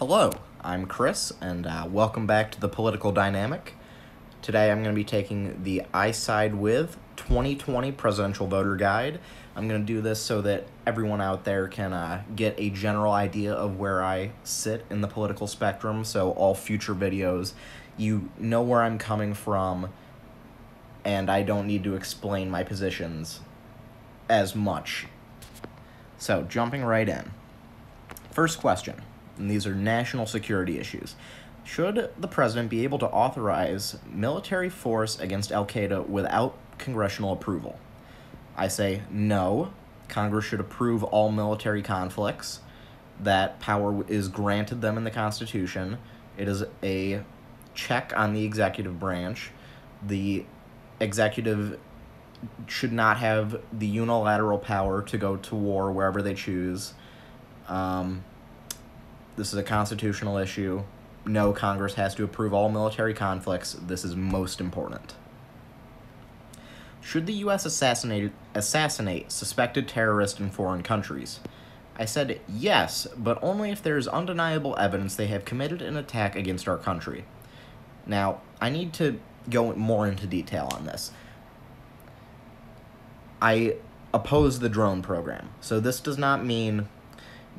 Hello, I'm Chris, and welcome back to The Political Dynamic. Today I'm going to be taking the I Side With 2020 Presidential Voter Guide. I'm going to do this so that everyone out there can get a general idea of where I sit in the political spectrum, so all future videos, you know where I'm coming from, and I don't need to explain my positions as much. So, jumping right in. First question. And these are national security issues. Should the president be able to authorize military force against al-Qaeda without congressional approval? I say no. Congress should approve all military conflicts. That power is granted them in the Constitution. It is a check on the executive branch. The executive should not have the unilateral power to go to war wherever they choose. This is a constitutional issue. No, Congress has to approve all military conflicts. This is most important. Should the U.S. assassinate suspected terrorists in foreign countries? I said yes, but only if there is undeniable evidence they have committed an attack against our country. Now, I need to go more into detail on this. I oppose the drone program, so this does not mean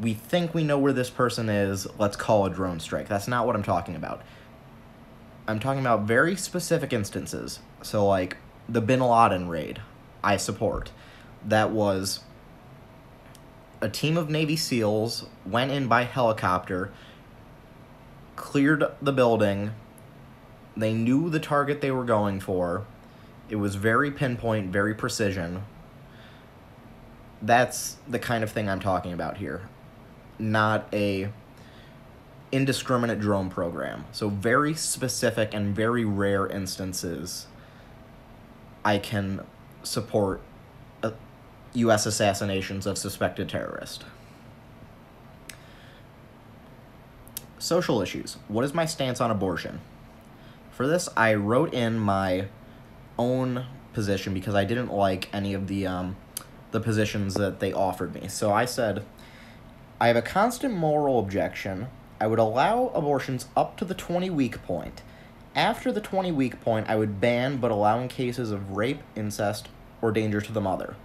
we think we know where this person is, let's call a drone strike. That's not what I'm talking about. I'm talking about very specific instances. So, like, the Bin Laden raid, I support. That was a team of Navy SEALs went in by helicopter, cleared the building, they knew the target they were going for. It was very pinpoint, very precision. That's the kind of thing I'm talking about here. Not a indiscriminate drone program. So very specific and very rare instances I can support U.S. assassinations of suspected terrorists. Social issues. What is my stance on abortion? For this, I wrote in my own position because I didn't like any of the positions that they offered me. So I said, I have a constant moral objection. I would allow abortions up to the 20-week point. After the 20-week point, I would ban but allow in cases of rape, incest, or danger to the mother.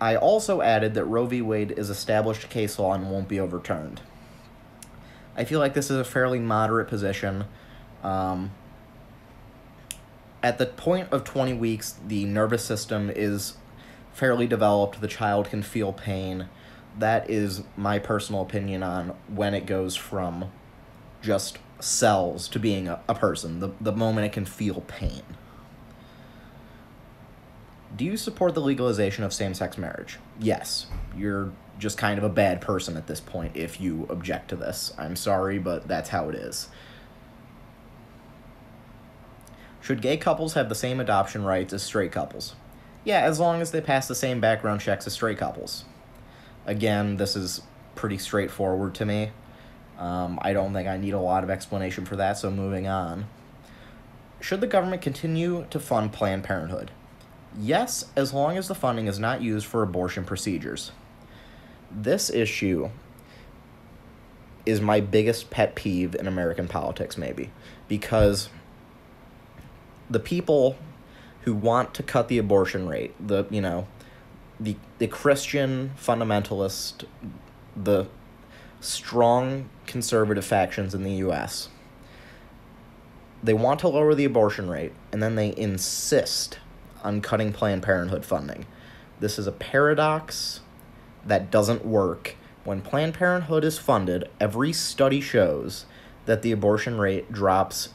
I also added that Roe v. Wade is established case law and won't be overturned. I feel like this is a fairly moderate position. At the point of 20 weeks, the nervous system is fairly developed. The child can feel pain. That is my personal opinion on when it goes from just cells to being a person, the moment it can feel pain. Do you support the legalization of same-sex marriage? Yes. You're just kind of a bad person at this point if you object to this. I'm sorry, but that's how it is. Should gay couples have the same adoption rights as straight couples? Yeah, as long as they pass the same background checks as straight couples. Again, this is pretty straightforward to me. I don't think I need a lot of explanation for that, so moving on. Should the government continue to fund Planned Parenthood? Yes, as long as the funding is not used for abortion procedures. This issue is my biggest pet peeve in American politics, maybe, because the people who want to cut the abortion rate, the Christian fundamentalist, the strong conservative factions in the U.S., they want to lower the abortion rate, and then they insist on cutting Planned Parenthood funding. This is a paradox that doesn't work. When Planned Parenthood is funded, every study shows that the abortion rate drops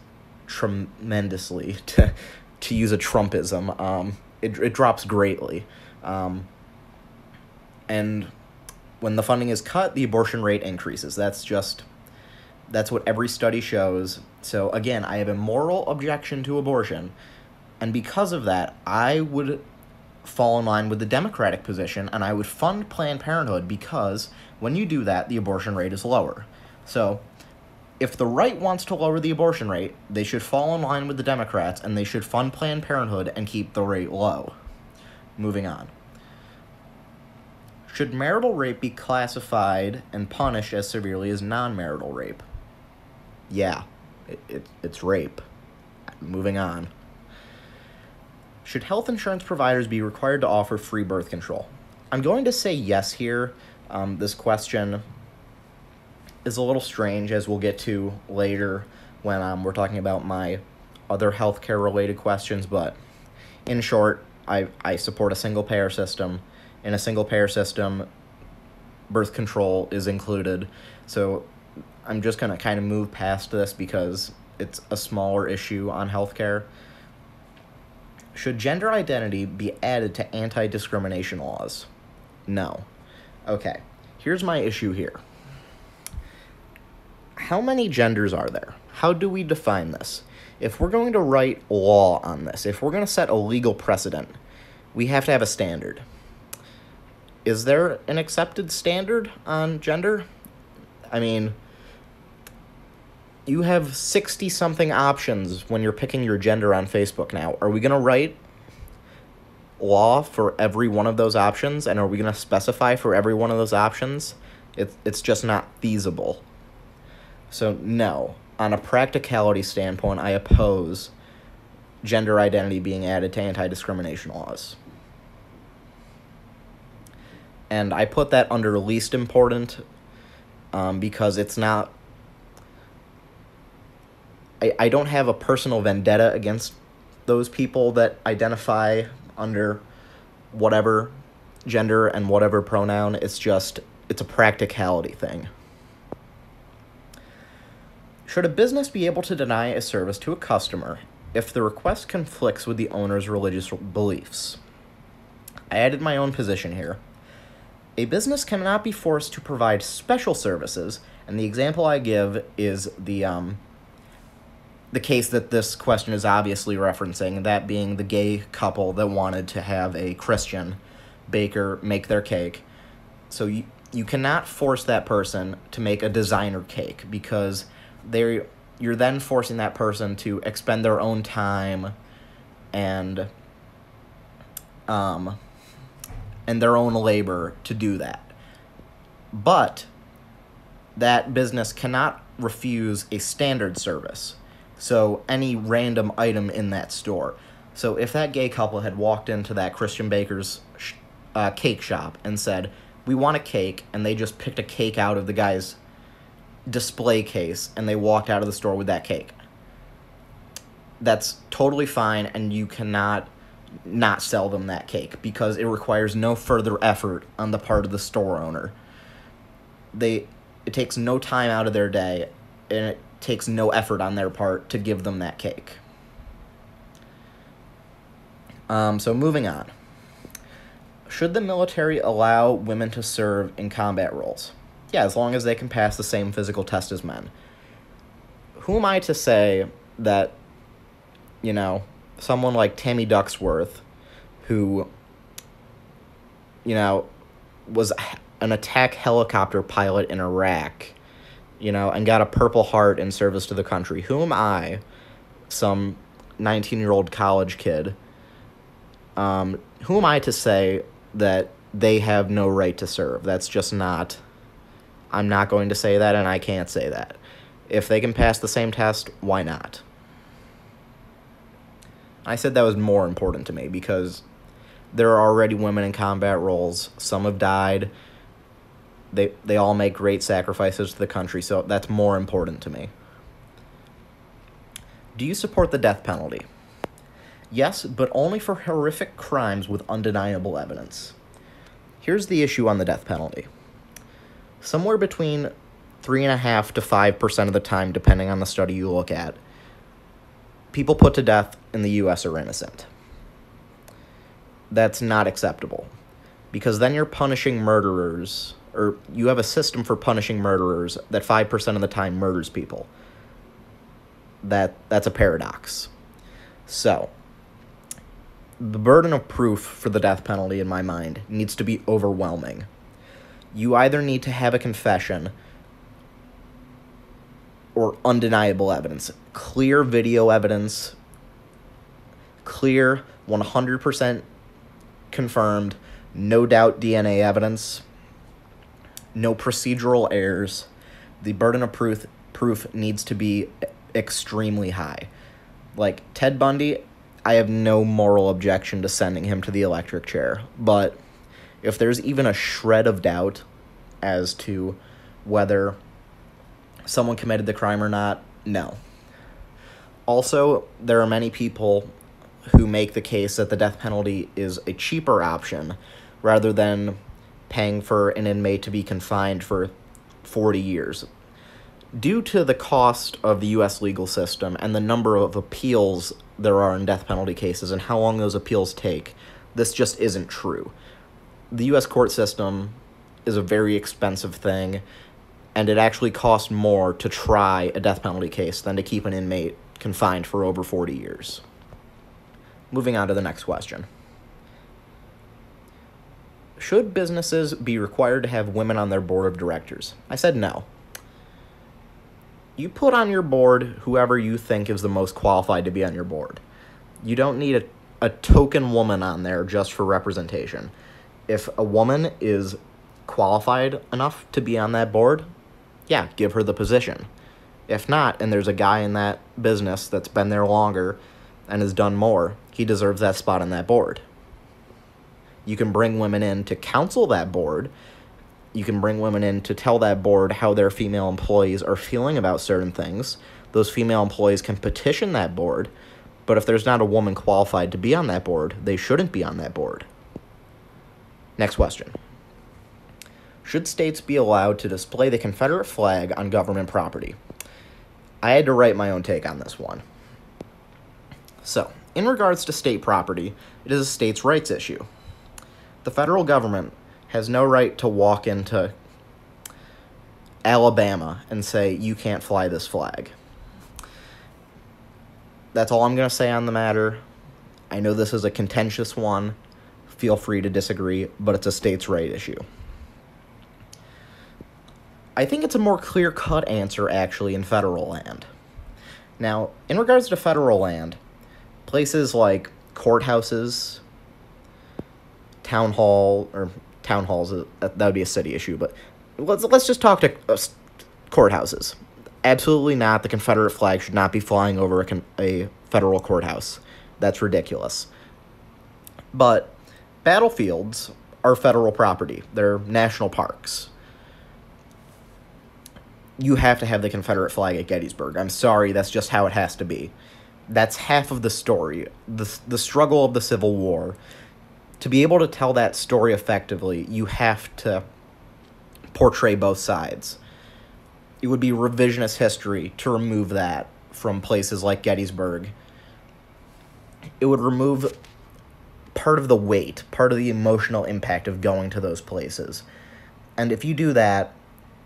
tremendously, to use a Trumpism. It drops greatly. And when the funding is cut, the abortion rate increases. That's what every study shows. So again, I have a moral objection to abortion, and because of that, I would fall in line with the Democratic position, and I would fund Planned Parenthood, because when you do that, the abortion rate is lower. So if the right wants to lower the abortion rate, they should fall in line with the Democrats, and they should fund Planned Parenthood and keep the rate low. Moving on. Should marital rape be classified and punished as severely as non-marital rape? Yeah, it's rape. Moving on. Should health insurance providers be required to offer free birth control? I'm going to say yes here. This question is a little strange, as we'll get to later when we're talking about my other healthcare related questions, but in short, I support a single-payer system. In a single-payer system, birth control is included. So I'm just going to kind of move past this because it's a smaller issue on healthcare. Should gender identity be added to anti-discrimination laws? No. Okay, here's my issue here. How many genders are there? How do we define this? If we're going to write law on this, if we're going to set a legal precedent, we have to have a standard. Is there an accepted standard on gender? I mean, you have 60-something options when you're picking your gender on Facebook now. Are we going to write law for every one of those options, and are we going to specify for every one of those options? It's just not feasible. So no, on a practicality standpoint, I oppose gender identity being added to anti-discrimination laws. And I put that under least important because it's not... I don't have a personal vendetta against those people that identify under whatever gender and whatever pronoun. It's a practicality thing. Should a business be able to deny a service to a customer if the request conflicts with the owner's religious beliefs? I added my own position here. A business cannot be forced to provide special services, and the example I give is the case that this question is obviously referencing, that being the gay couple that wanted to have a Christian baker make their cake. So you cannot force that person to make a designer cake, because you're then forcing that person to expend their own time and their own labor to do that. But that business cannot refuse a standard service. So any random item in that store. So if that gay couple had walked into that Christian baker's cake shop and said, "We want a cake," and they just picked a cake out of the guy's display case and they walked out of the store with that cake, that's totally fine, and you cannot not sell them that cake because it requires no further effort on the part of the store owner. It takes no time out of their day, and it takes no effort on their part to give them that cake. So moving on. Should the military allow women to serve in combat roles? Yeah, as long as they can pass the same physical test as men. Who am I to say that, someone like Tammy Ducksworth, who, was an attack helicopter pilot in Iraq, and got a Purple Heart in service to the country. Who am I, some 19-year-old college kid, who am I to say that they have no right to serve? That's just not... I'm not going to say that, and I can't say that. If they can pass the same test, why not? I said that was more important to me because there are already women in combat roles. Some have died. They all make great sacrifices to the country, so that's more important to me. Do you support the death penalty? Yes, but only for horrific crimes with undeniable evidence. Here's the issue on the death penalty. Somewhere between 3.5% to 5% of the time, depending on the study you look at, people put to death in the U.S. are innocent. That's not acceptable, because then you're punishing murderers, or you have a system for punishing murderers that 5% of the time murders people. That's a paradox. So, the burden of proof for the death penalty, in my mind, needs to be overwhelming. You either need to have a confession or undeniable evidence. Clear video evidence, clear 100% confirmed, no doubt DNA evidence, no procedural errors. The burden of proof needs to be extremely high. Like Ted Bundy, I have no moral objection to sending him to the electric chair, but if there's even a shred of doubt as to whether someone committed the crime or not, no. Also, there are many people who make the case that the death penalty is a cheaper option rather than paying for an inmate to be confined for 40 years. Due to the cost of the U.S. legal system and the number of appeals there are in death penalty cases and how long those appeals take, this just isn't true. The U.S. court system is a very expensive thing, and it actually costs more to try a death penalty case than to keep an inmate confined for over 40 years. Moving on to the next question. Should businesses be required to have women on their board of directors? I said no. You put on your board whoever you think is the most qualified to be on your board. You don't need a token woman on there just for representation. If a woman is qualified enough to be on that board, yeah, give her the position. If not, and there's a guy in that business that's been there longer and has done more, he deserves that spot on that board. You can bring women in to counsel that board. You can bring women in to tell that board how their female employees are feeling about certain things. Those female employees can petition that board, but if there's not a woman qualified to be on that board, they shouldn't be on that board. Next question. Should states be allowed to display the Confederate flag on government property? I had to write my own take on this one. So, in regards to state property, it is a states' rights issue. The federal government has no right to walk into Alabama and say, you can't fly this flag. That's all I'm going to say on the matter. I know this is a contentious one. Feel free to disagree, but it's a states' right issue. I think it's a more clear-cut answer, actually, in federal land. Now, in regards to federal land, places like courthouses, town halls, that would be a city issue, but let's just talk to courthouses. Absolutely not. The Confederate flag should not be flying over a federal courthouse. That's ridiculous. But battlefields are federal property. They're national parks. You have to have the Confederate flag at Gettysburg. I'm sorry, that's just how it has to be. That's half of the story. The struggle of the Civil War. To be able to tell that story effectively, you have to portray both sides. It would be revisionist history to remove that from places like Gettysburg. It would remove part of the weight, part of the emotional impact of going to those places. And if you do that,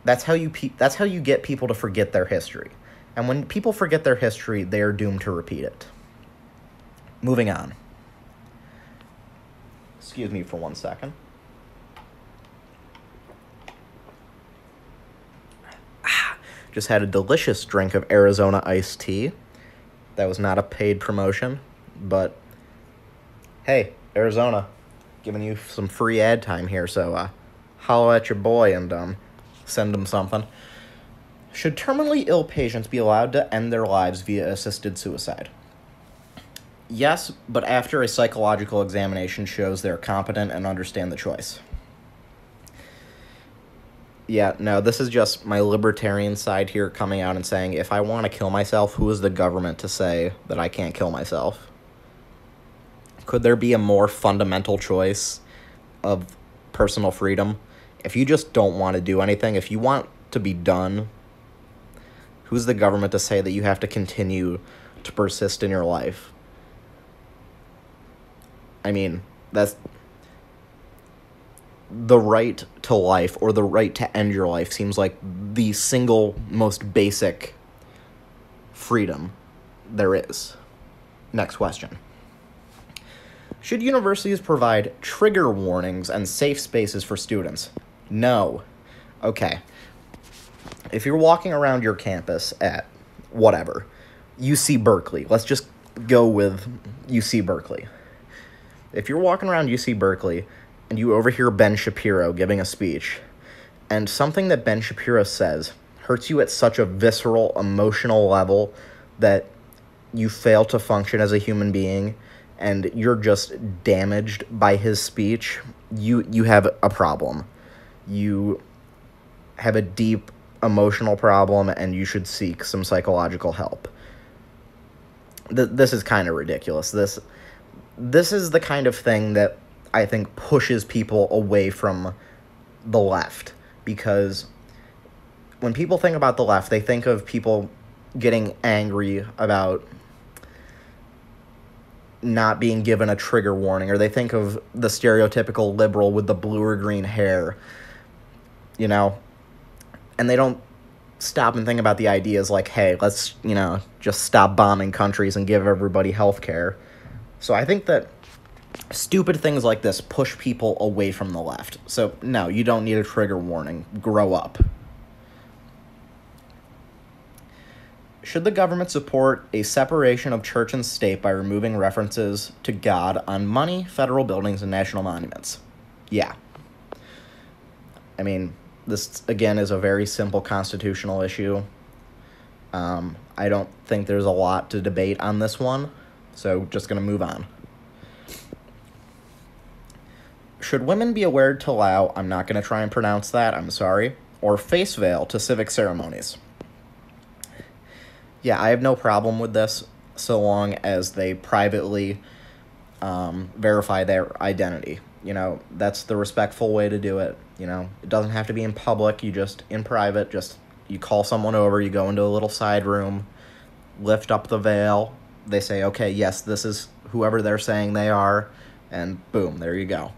that's how you get people to forget their history. And when people forget their history, they are doomed to repeat it. Moving on. Excuse me for 1 second. Just had a delicious drink of Arizona iced tea. That was not a paid promotion, but hey, Arizona, giving you some free ad time here, so holla at your boy and send him something. Should terminally ill patients be allowed to end their lives via assisted suicide? Yes, but after a psychological examination shows they're competent and understand the choice. Yeah, no, this is just my libertarian side here coming out and saying, if I want to kill myself, who is the government to say that I can't kill myself? Could there be a more fundamental choice of personal freedom? If you just don't want to do anything, if you want to be done, who's the government to say that you have to continue to persist in your life? I mean, that's the right to life, or the right to end your life, seems like the single most basic freedom there is. Next question. Should universities provide trigger warnings and safe spaces for students? No. Okay. If you're walking around your campus at whatever, UC Berkeley, let's just go with UC Berkeley. If you're walking around UC Berkeley and you overhear Ben Shapiro giving a speech, and something that Ben Shapiro says hurts you at such a visceral, emotional level that you fail to function as a human being, and you're just damaged by his speech, you have a problem. You have a deep emotional problem, and you should seek some psychological help. This is kind of ridiculous. This is the kind of thing that I think pushes people away from the left, because when people think about the left, they think of people getting angry about not being given a trigger warning, or they think of the stereotypical liberal with the blue or green hair, you know, and they don't stop and think about the ideas like, hey, let's, just stop bombing countries and give everybody health care. So I think that stupid things like this push people away from the left. So, no, you don't need a trigger warning. Grow up. Should the government support a separation of church and state by removing references to God on money, federal buildings, and national monuments? Yeah. I mean, this, again, is a very simple constitutional issue. I don't think there's a lot to debate on this one, so just going to move on. Should women be aware to allow, I'm not going to try and pronounce that, I'm sorry, or face veil to civic ceremonies? Yeah, I have no problem with this so long as they privately verify their identity. That's the respectful way to do it. It doesn't have to be in public. You just, in private, you call someone over, you go into a little side room, lift up the veil, they say, okay, yes, this is whoever they're saying they are, and boom, there you go.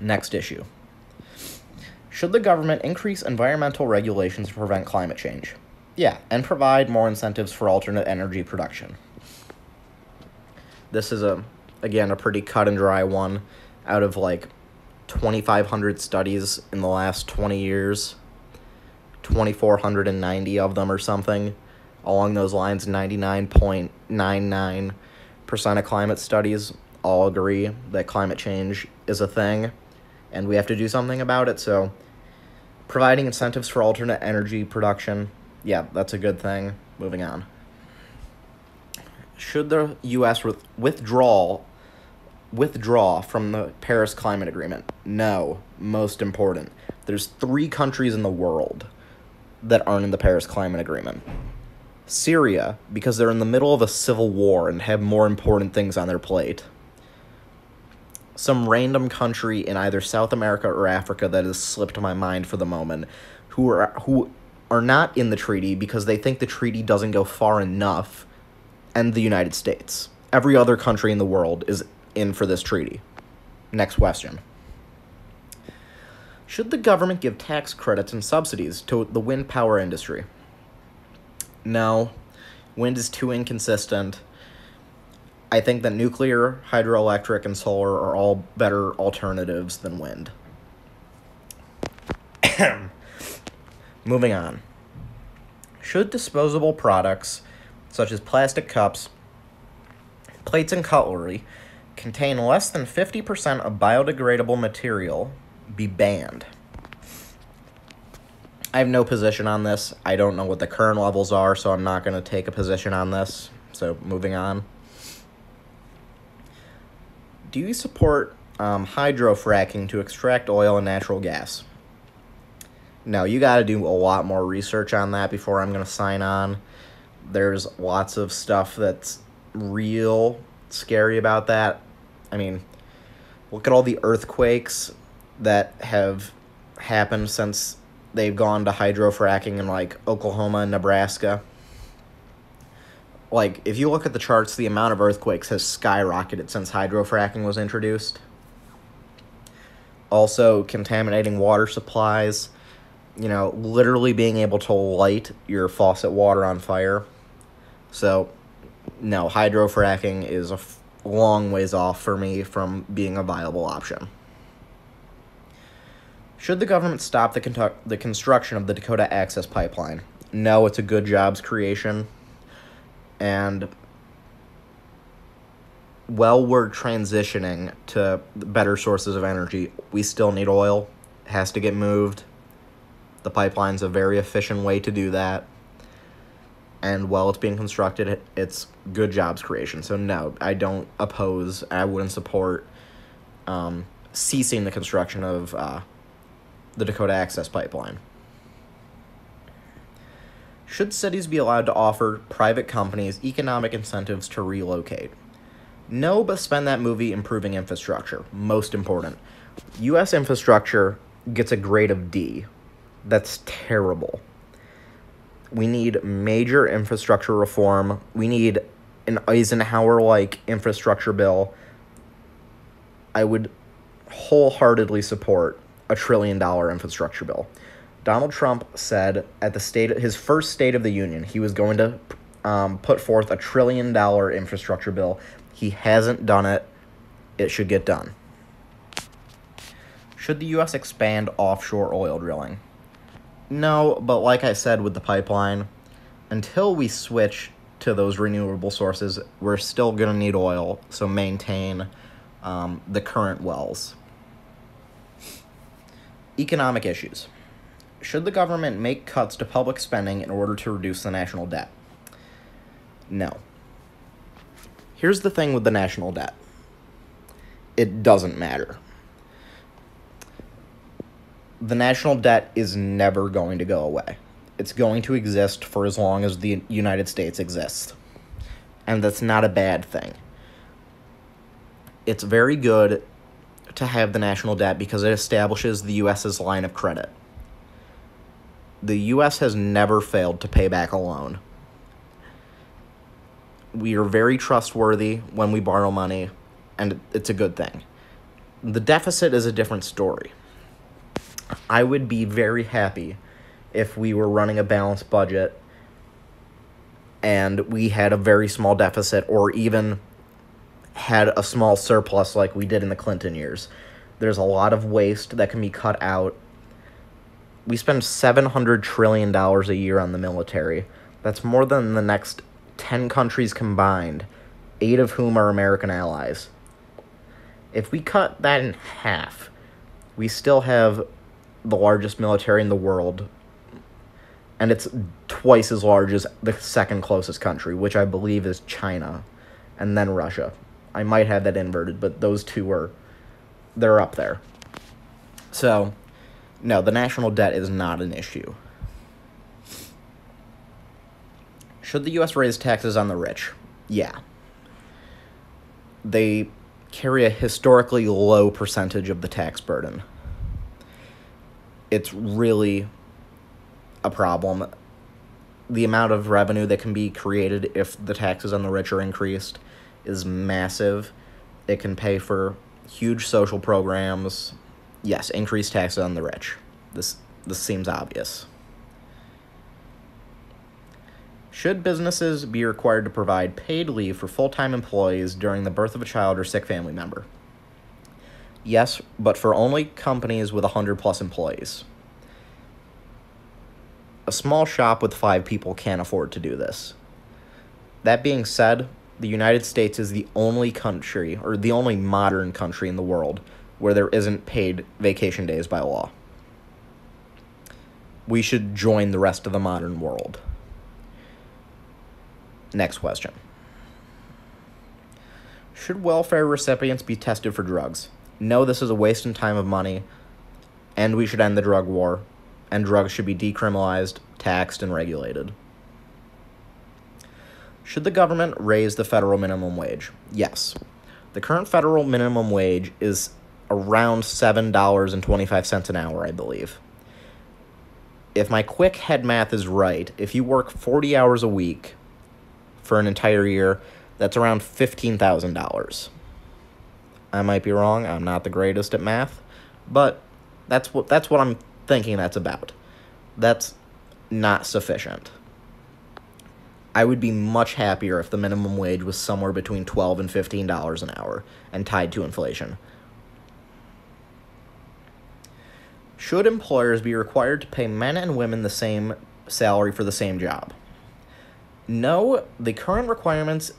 Next issue. Should the government increase environmental regulations to prevent climate change? Yeah, and provide more incentives for alternate energy production. This is, again, a pretty cut and dry one. Out of, 2,500 studies in the last 20 years, 2,490 of them or something. Along those lines, 99.99% of climate studies all agree that climate change is a thing, and we have to do something about it. So providing incentives for alternate energy production, yeah, that's a good thing. Moving on. Should the U.S. withdraw from the Paris Climate Agreement? No. Most important. There's 3 countries in the world that aren't in the Paris Climate Agreement. Syria, because they're in the middle of a civil war and have more important things on their plate. Some random country in either South America or Africa that has slipped my mind for the moment, who are not in the treaty because they think the treaty doesn't go far enough, and the United States. Every other country in the world is in for this treaty. Next question. Should the government give tax credits and subsidies to the wind power industry? No. Wind is too inconsistent. I think that nuclear, hydroelectric, and solar are all better alternatives than wind. Moving on. Should disposable products, such as plastic cups, plates, and cutlery, contain less than 50% of biodegradable material, be banned? I have no position on this. I don't know what the current levels are, so I'm not going to take a position on this. So, moving on. Do you support hydrofracking to extract oil and natural gas? No, you got to do a lot more research on that before I'm going to sign on. There's lots of stuff that's real scary about that. I mean, look at all the earthquakes that have happened since they've gone to hydrofracking in, Oklahoma and Nebraska. If you look at the charts, the amount of earthquakes has skyrocketed since hydrofracking was introduced. Also, contaminating water supplies. Literally being able to light your faucet water on fire. So, no, hydrofracking is a long ways off for me from being a viable option. Should the government stop the construction of the Dakota Access Pipeline? No, it's a good jobs creation. And while we're transitioning to better sources of energy, we still need oil. It has to get moved. The pipeline's a very efficient way to do that. And while it's being constructed, it's good jobs creation. So no, I don't oppose, I wouldn't support ceasing the construction of the Dakota Access Pipeline. Should cities be allowed to offer private companies economic incentives to relocate? No, but spend that movie improving infrastructure. Most important. U.S. infrastructure gets a grade of D. That's terrible. We need major infrastructure reform. We need an Eisenhower-like infrastructure bill. I would wholeheartedly support a $1 trillion infrastructure bill. Donald Trump said at his first State of the Union, he was going to put forth a $1 trillion infrastructure bill. He hasn't done it. It should get done. Should the U.S. expand offshore oil drilling? No, but like I said with the pipeline, until we switch to those renewable sources, we're still going to need oil, so maintain the current wells. Economic issues. Should the government make cuts to public spending in order to reduce the national debt? No. Here's the thing with the national debt. It doesn't matter. The national debt is never going to go away. It's going to exist for as long as the United States exists. And that's not a bad thing. It's very good to have the national debt because it establishes the U.S.'s line of credit. The U.S. has never failed to pay back a loan. We are very trustworthy when we borrow money, and it's a good thing. The deficit is a different story. I would be very happy if we were running a balanced budget and we had a very small deficit, or even had a small surplus like we did in the Clinton years. There's a lot of waste that can be cut out. We spend $700 trillion a year on the military. That's more than the next 10 countries combined, 8 of whom are American allies. If we cut that in half, we still have the largest military in the world, and it's twice as large as the second closest country, which I believe is China, and then Russia. I might have that inverted, but those two they're up there. So, no, the national debt is not an issue. Should the U.S. raise taxes on the rich? Yeah. They carry a historically low percentage of the tax burden. It's really a problem. The amount of revenue that can be created if the taxes on the rich are increased is massive. It can pay for huge social programs. Yes, increase taxes on the rich. This seems obvious. Should businesses be required to provide paid leave for full-time employees during the birth of a child or sick family member? Yes, but for only companies with 100+ employees. A small shop with 5 people can't afford to do this. That being said, the United States is the only country, or the only modern country in the world, where there isn't paid vacation days by law. We should join the rest of the modern world. Next question. Should welfare recipients be tested for drugs? No, this is a waste of time of money, and we should end the drug war, and drugs should be decriminalized, taxed, and regulated. Should the government raise the federal minimum wage? Yes. The current federal minimum wage is around $7.25 an hour, I believe. If my quick head math is right, if you work 40 hours a week for an entire year, that's around $15,000. I might be wrong. I'm not the greatest at math, but that's what I'm thinking that's about. That's not sufficient. I would be much happier if the minimum wage was somewhere between $12 and $15 an hour and tied to inflation. Should employers be required to pay men and women the same salary for the same job? No, the current requirements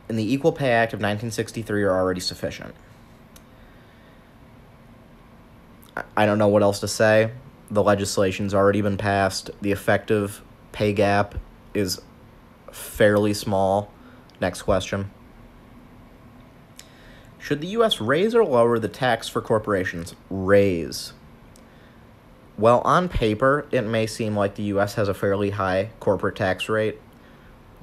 and the Equal Pay Act of 1963 are already sufficient. I don't know what else to say. The legislation's already been passed. The effective pay gap is fairly small. Next question. Should the U.S. raise or lower the tax for corporations? Raise. Well, on paper, it may seem like the U.S. has a fairly high corporate tax rate.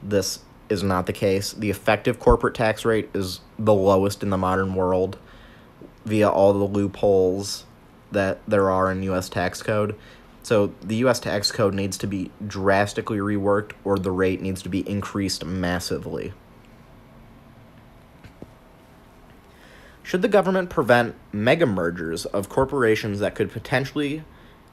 This is not the case. The effective corporate tax rate is the lowest in the modern world via all the loopholes that there are in U.S. tax code. So the U.S. tax code needs to be drastically reworked, or the rate needs to be increased massively. Should the government prevent mega mergers of corporations that could potentially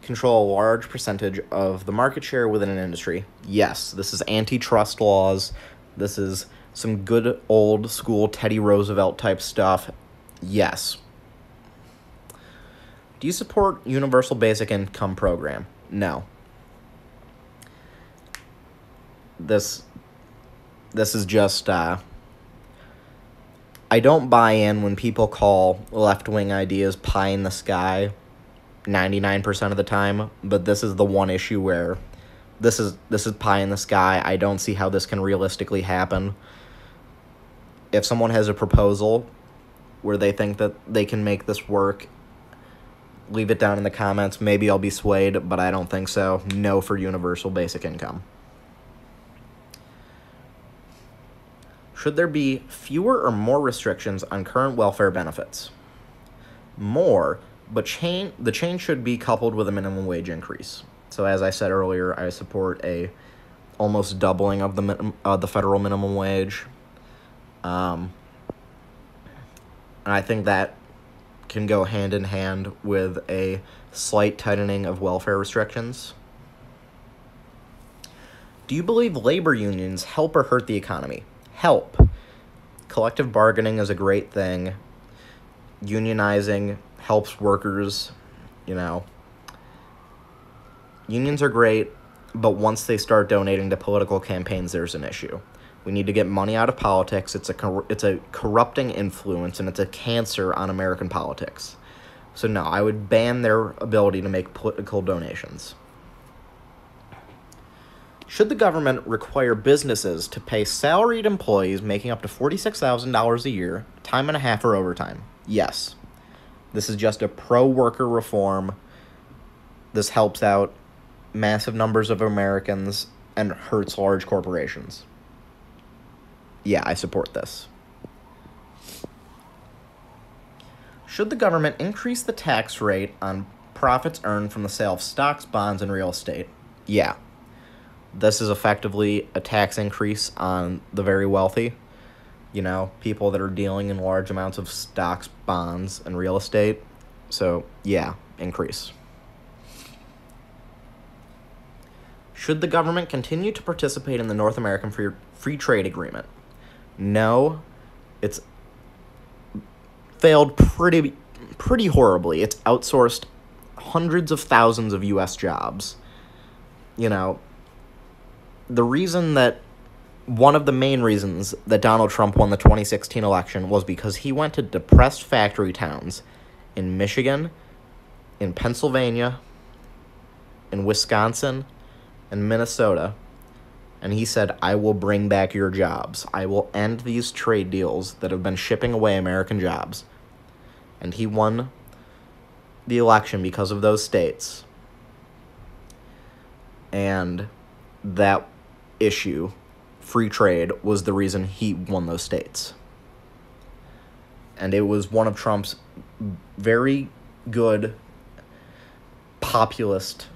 control a large percentage of the market share within an industry? Yes, this is antitrust laws. This is some good old school Teddy Roosevelt type stuff. Yes. Do you support universal basic income program? No. This is just I don't buy in when people call left-wing ideas pie in the sky 99% of the time, but this is the one issue where this is pie in the sky. I don't see how this can realistically happen. If someone has a proposal where they think that they can make this work, leave it down in the comments. Maybe I'll be swayed, but I don't think so. No for universal basic income. Should there be fewer or more restrictions on current welfare benefits? More, but the change should be coupled with a minimum wage increase. So as I said earlier, I support a almost doubling of the federal minimum wage. And I think that can go hand in hand with a slight tightening of welfare restrictions. Do you believe labor unions help or hurt the economy? Help. Collective bargaining is a great thing. Unionizing helps workers, Unions are great, but once they start donating to political campaigns, there's an issue. We need to get money out of politics. It's a corrupting influence, and it's a cancer on American politics. So no, I would ban their ability to make political donations. Should the government require businesses to pay salaried employees making up to $46,000 a year, time and a half or overtime? Yes. This is just a pro-worker reform. This helps out massive numbers of Americans and hurts large corporations. Yeah, I support this. Should the government increase the tax rate on profits earned from the sale of stocks, bonds, and real estate? Yeah. This is effectively a tax increase on the very wealthy. People that are dealing in large amounts of stocks, bonds, and real estate. So, yeah, increase. Should the government continue to participate in the North American Free Trade Agreement? No. It's failed pretty horribly. It's outsourced hundreds of thousands of U.S. jobs. One of the main reasons that Donald Trump won the 2016 election was because he went to depressed factory towns in Michigan, in Pennsylvania, in Wisconsin, and Minnesota, and he said, I will bring back your jobs. I will end these trade deals that have been shipping away American jobs. And he won the election because of those states. And that issue, free trade, was the reason he won those states. And it was one of Trump's very good populist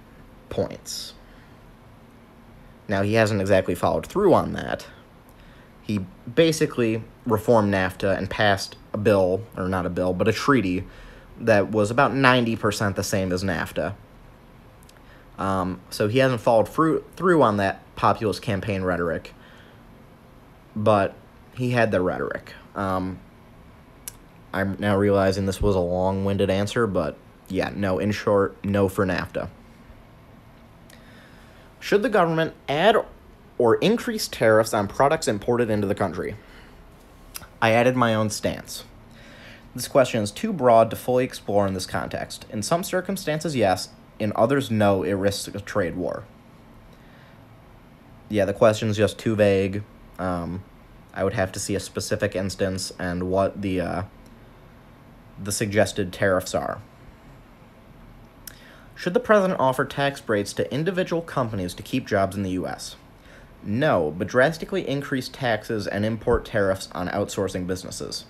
points. Now, he hasn't exactly followed through on that. He basically reformed NAFTA and passed a bill, or not a bill, but a treaty that was about 90% the same as NAFTA. So he hasn't followed through on that populist campaign rhetoric, but he had the rhetoric. I'm now realizing this was a long-winded answer, but yeah, no, in short, no for NAFTA. Should the government add or increase tariffs on products imported into the country? I added my own stance. This question is too broad to fully explore in this context. In some circumstances, yes. In others, no, it risks a trade war. Yeah, the question is just too vague. I would have to see a specific instance and what the suggested tariffs are. Should the president offer tax breaks to individual companies to keep jobs in the U.S.? No, but drastically increase taxes and import tariffs on outsourcing businesses.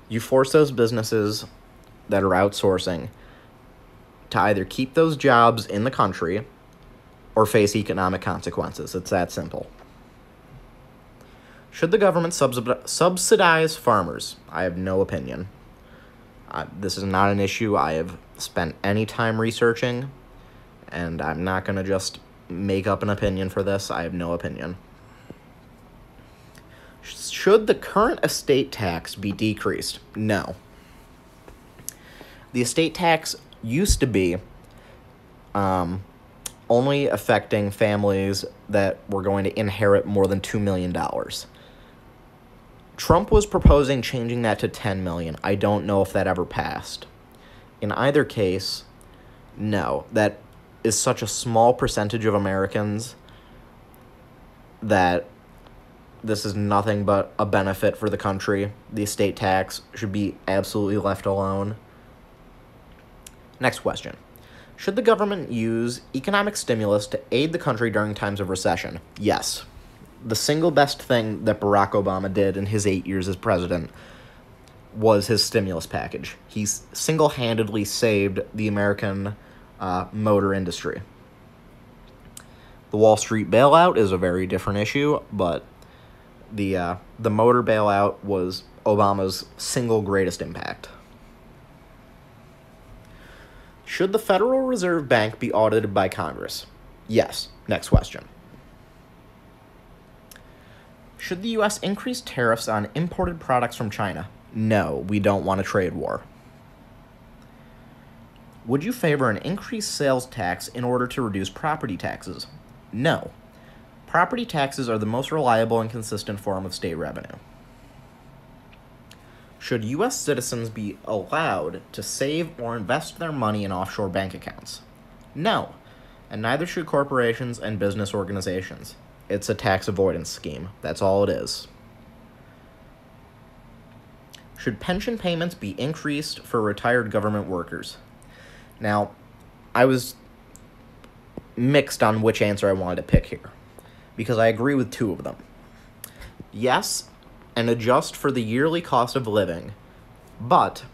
You force those businesses that are outsourcing to either keep those jobs in the country or face economic consequences. It's that simple. Should the government subsidize farmers? I have no opinion. This is not an issue I have spent any time researching, and I'm not going to just make up an opinion for this. I have no opinion. Should the current estate tax be decreased? No. The estate tax used to be only affecting families that were going to inherit more than $2 million. Trump was proposing changing that to $10 million. I don't know if that ever passed. In either case, no. That is such a small percentage of Americans that this is nothing but a benefit for the country. The estate tax should be absolutely left alone. Next question. Should the government use economic stimulus to aid the country during times of recession? Yes. The single best thing that Barack Obama did in his 8 years as president was his stimulus package. He single-handedly saved the American motor industry. The Wall Street bailout is a very different issue, but the motor bailout was Obama's single greatest impact. Should the Federal Reserve Bank be audited by Congress? Yes. Next question. Should the U.S. increase tariffs on imported products from China? No, we don't want a trade war. Would you favor an increased sales tax in order to reduce property taxes? No. Property taxes are the most reliable and consistent form of state revenue. Should U.S. citizens be allowed to save or invest their money in offshore bank accounts? No, and neither should corporations and business organizations. It's a tax avoidance scheme. That's all it is. Should pension payments be increased for retired government workers? Now, I was mixed on which answer I wanted to pick here, because I agree with two of them. Yes, and adjust for the yearly cost of living, but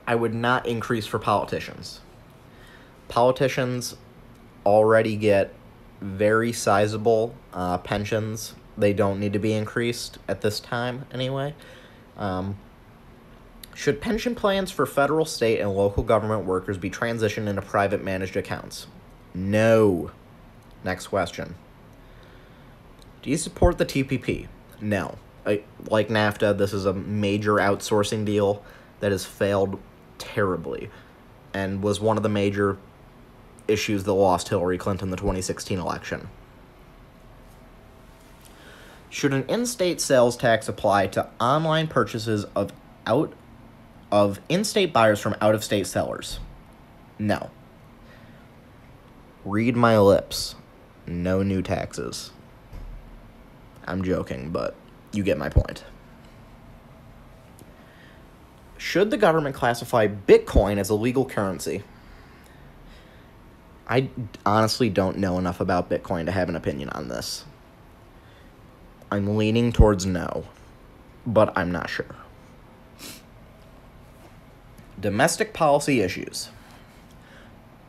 I would not increase for politicians. Politicians already get very sizable pensions. They don't need to be increased at this time anyway. Should pension plans for federal, state, and local government workers be transitioned into private managed accounts? No. Next question. Do you support the TPP? No. Like NAFTA, this is a major outsourcing deal that has failed terribly and was one of the major issues that lost Hillary Clinton the 2016 election. Should an in-state sales tax apply to online purchases of in-state buyers from out-of-state sellers? No. Read my lips. No new taxes. I'm joking, but you get my point. Should the government classify Bitcoin as a legal currency? I honestly don't know enough about Bitcoin to have an opinion on this. I'm leaning towards no, but I'm not sure. Domestic policy issues.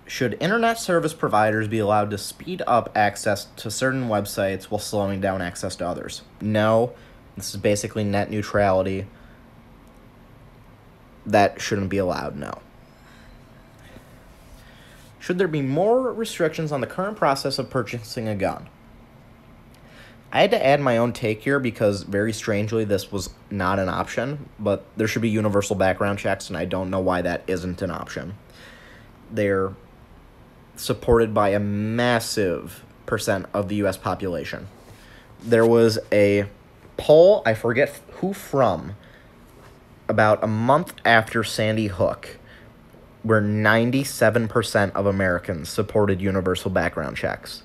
Should internet service providers be allowed to speed up access to certain websites while slowing down access to others? No. This is basically net neutrality. That shouldn't be allowed, no. Should there be more restrictions on the current process of purchasing a gun? I had to add my own take here because, very strangely, this was not an option, but there should be universal background checks, and I don't know why that isn't an option. They're supported by a massive percent of the U.S. population. There was a poll, I forget who from, about a month after Sandy Hook, where 97% of Americans supported universal background checks.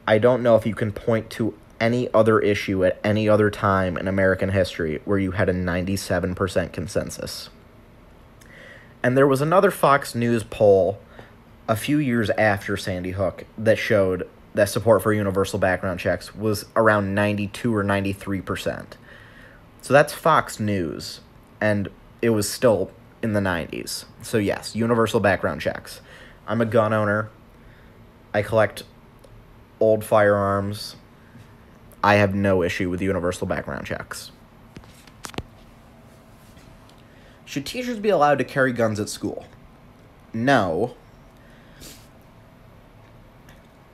I don't know if you can point to any other issue at any other time in American history where you had a 97% consensus. And there was another Fox News poll a few years after Sandy Hook that showed that support for universal background checks was around 92 or 93%. So that's Fox News, and it was still in the 90s. So yes, universal background checks. I'm a gun owner. I collect old firearms. I have no issue with universal background checks. Should teachers be allowed to carry guns at school? No.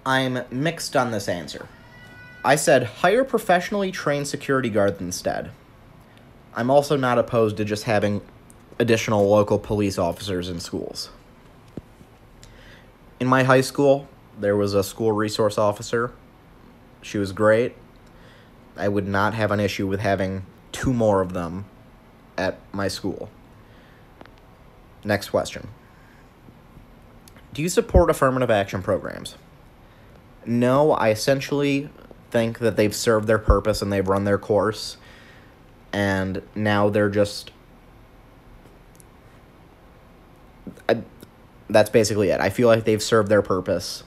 I'm mixed on this answer. I said hire professionally trained security guards instead. I'm also not opposed to just having additional local police officers in schools. In my high school, there was a school resource officer. She was great. I would not have an issue with having 2 more of them at my school. Next question. Do you support affirmative action programs? No, I essentially think that they've served their purpose and they've run their course, and now they're just... that's basically it. I feel like they've served their purpose.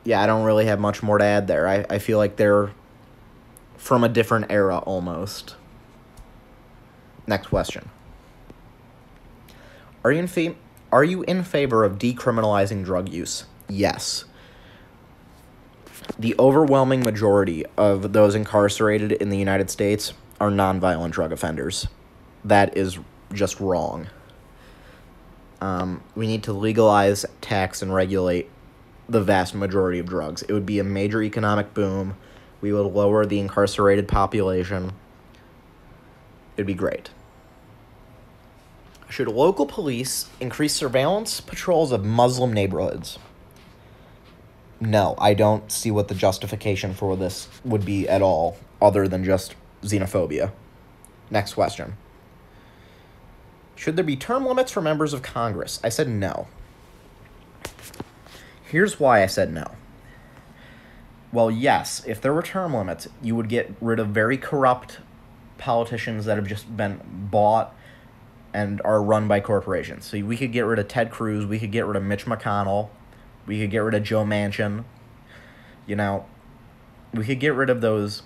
Yeah, I don't really have much more to add there. I feel like they're from a different era almost. Next question. Are you in favor of decriminalizing drug use? Yes. The overwhelming majority of those incarcerated in the United States are nonviolent drug offenders. That is just wrong. We need to legalize, tax, and regulate the vast majority of drugs. It would be a major economic boom. We would lower the incarcerated population. It'd be great. Should local police increase surveillance patrols of Muslim neighborhoods? No, I don't see what the justification for this would be at all, other than just xenophobia. Next question. Should there be term limits for members of Congress? I said no. Here's why I said no. Well, yes, if there were term limits, you would get rid of very corrupt politicians that have just been bought and are run by corporations. So we could get rid of Ted Cruz, we could get rid of Mitch McConnell, we could get rid of Joe Manchin. You know, we could get rid of those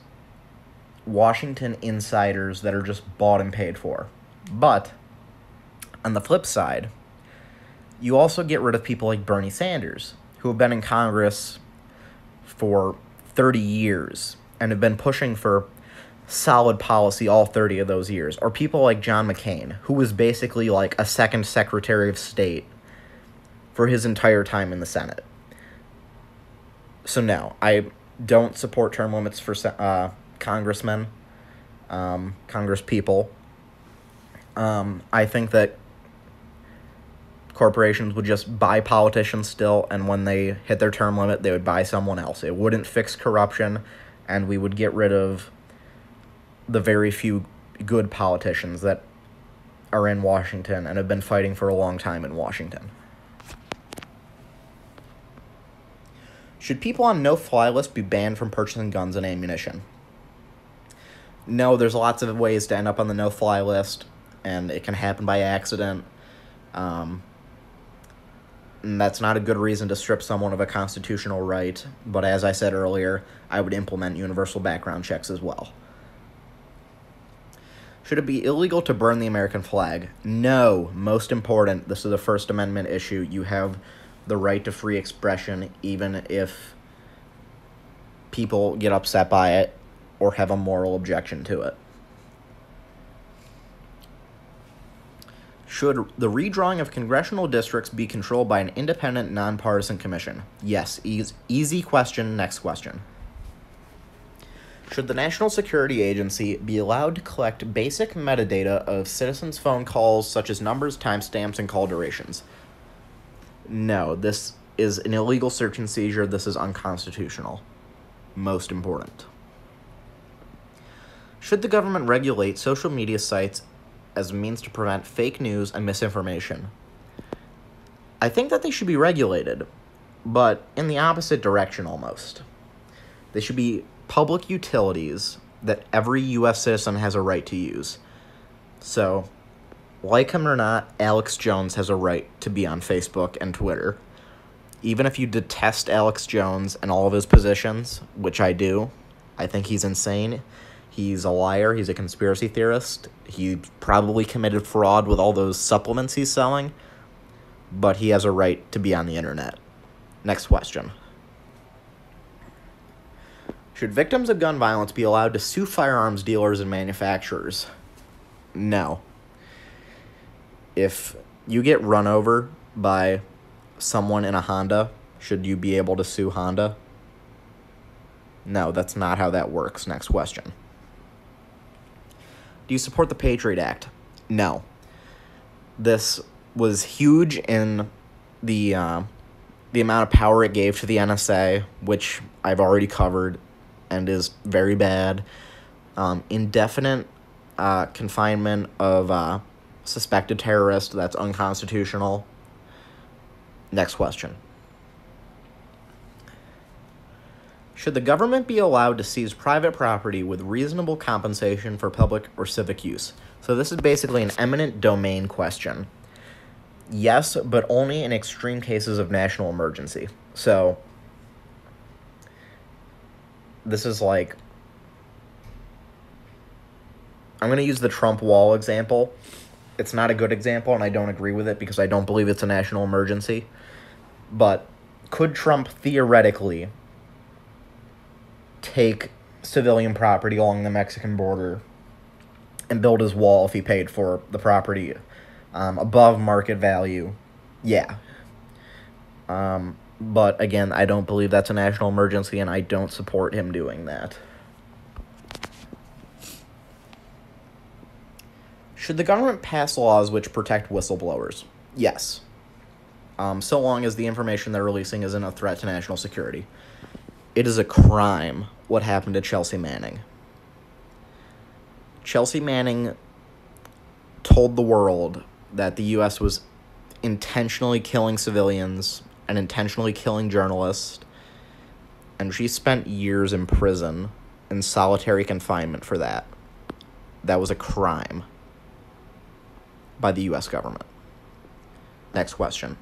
Washington insiders that are just bought and paid for. But on the flip side, you also get rid of people like Bernie Sanders, who have been in Congress for 30 years and have been pushing for solid policy all 30 of those years. Or people like John McCain, who was basically like a second Secretary of State for his entire time in the Senate. So no, I don't support term limits for congressmen, congresspeople. I think that corporations would just buy politicians still, and when they hit their term limit, they would buy someone else. It wouldn't fix corruption, and we would get rid of the very few good politicians that are in Washington and have been fighting for a long time in Washington. Should people on no-fly list be banned from purchasing guns and ammunition? No, there's lots of ways to end up on the no-fly list, and it can happen by accident. And that's not a good reason to strip someone of a constitutional right, but as I said earlier, I would implement universal background checks as well. Should it be illegal to burn the American flag? No. Most important, this is a First Amendment issue. You have the right to free expression, even if people get upset by it or have a moral objection to it. Should the redrawing of congressional districts be controlled by an independent, nonpartisan commission? Yes. Easy question. Next question. Should the National Security Agency be allowed to collect basic metadata of citizens' phone calls, such as numbers, timestamps, and call durations? No, this is an illegal search and seizure. This is unconstitutional. Most important. Should the government regulate social media sites as a means to prevent fake news and misinformation? I think that they should be regulated, but in the opposite direction almost. They should be public utilities that every U.S. citizen has a right to use. So, like him or not, Alex Jones has a right to be on Facebook and Twitter. Even if you detest Alex Jones and all of his positions, which I do, I think he's insane. He's a liar. He's a conspiracy theorist. He probably committed fraud with all those supplements he's selling, but he has a right to be on the internet. Next question. Should victims of gun violence be allowed to sue firearms dealers and manufacturers? No. If you get run over by someone in a Honda, should you be able to sue Honda? No, that's not how that works. Next question. Do you support the Patriot Act? No. This was huge in the amount of power it gave to the NSA, which I've already covered and is very bad. Indefinite confinement of suspected terrorists, that's unconstitutional. Next question. Should the government be allowed to seize private property with reasonable compensation for public or civic use? So this is basically an eminent domain question. Yes, but only in extreme cases of national emergency. So this is like, I'm going to use the Trump wall example. It's not a good example, and I don't agree with it because I don't believe it's a national emergency. But could Trump theoretically take civilian property along the Mexican border and build his wall if he paid for the property above market value? Yeah. But again, I don't believe that's a national emergency, and I don't support him doing that. Should the government pass laws which protect whistleblowers? Yes. So long as the information they're releasing isn't a threat to national security. It is a crime what happened to Chelsea Manning. Chelsea Manning told the world that the U.S. was intentionally killing civilians and intentionally killing journalists, and she spent years in prison in solitary confinement for that. That was a crime by the U.S. government. Next question.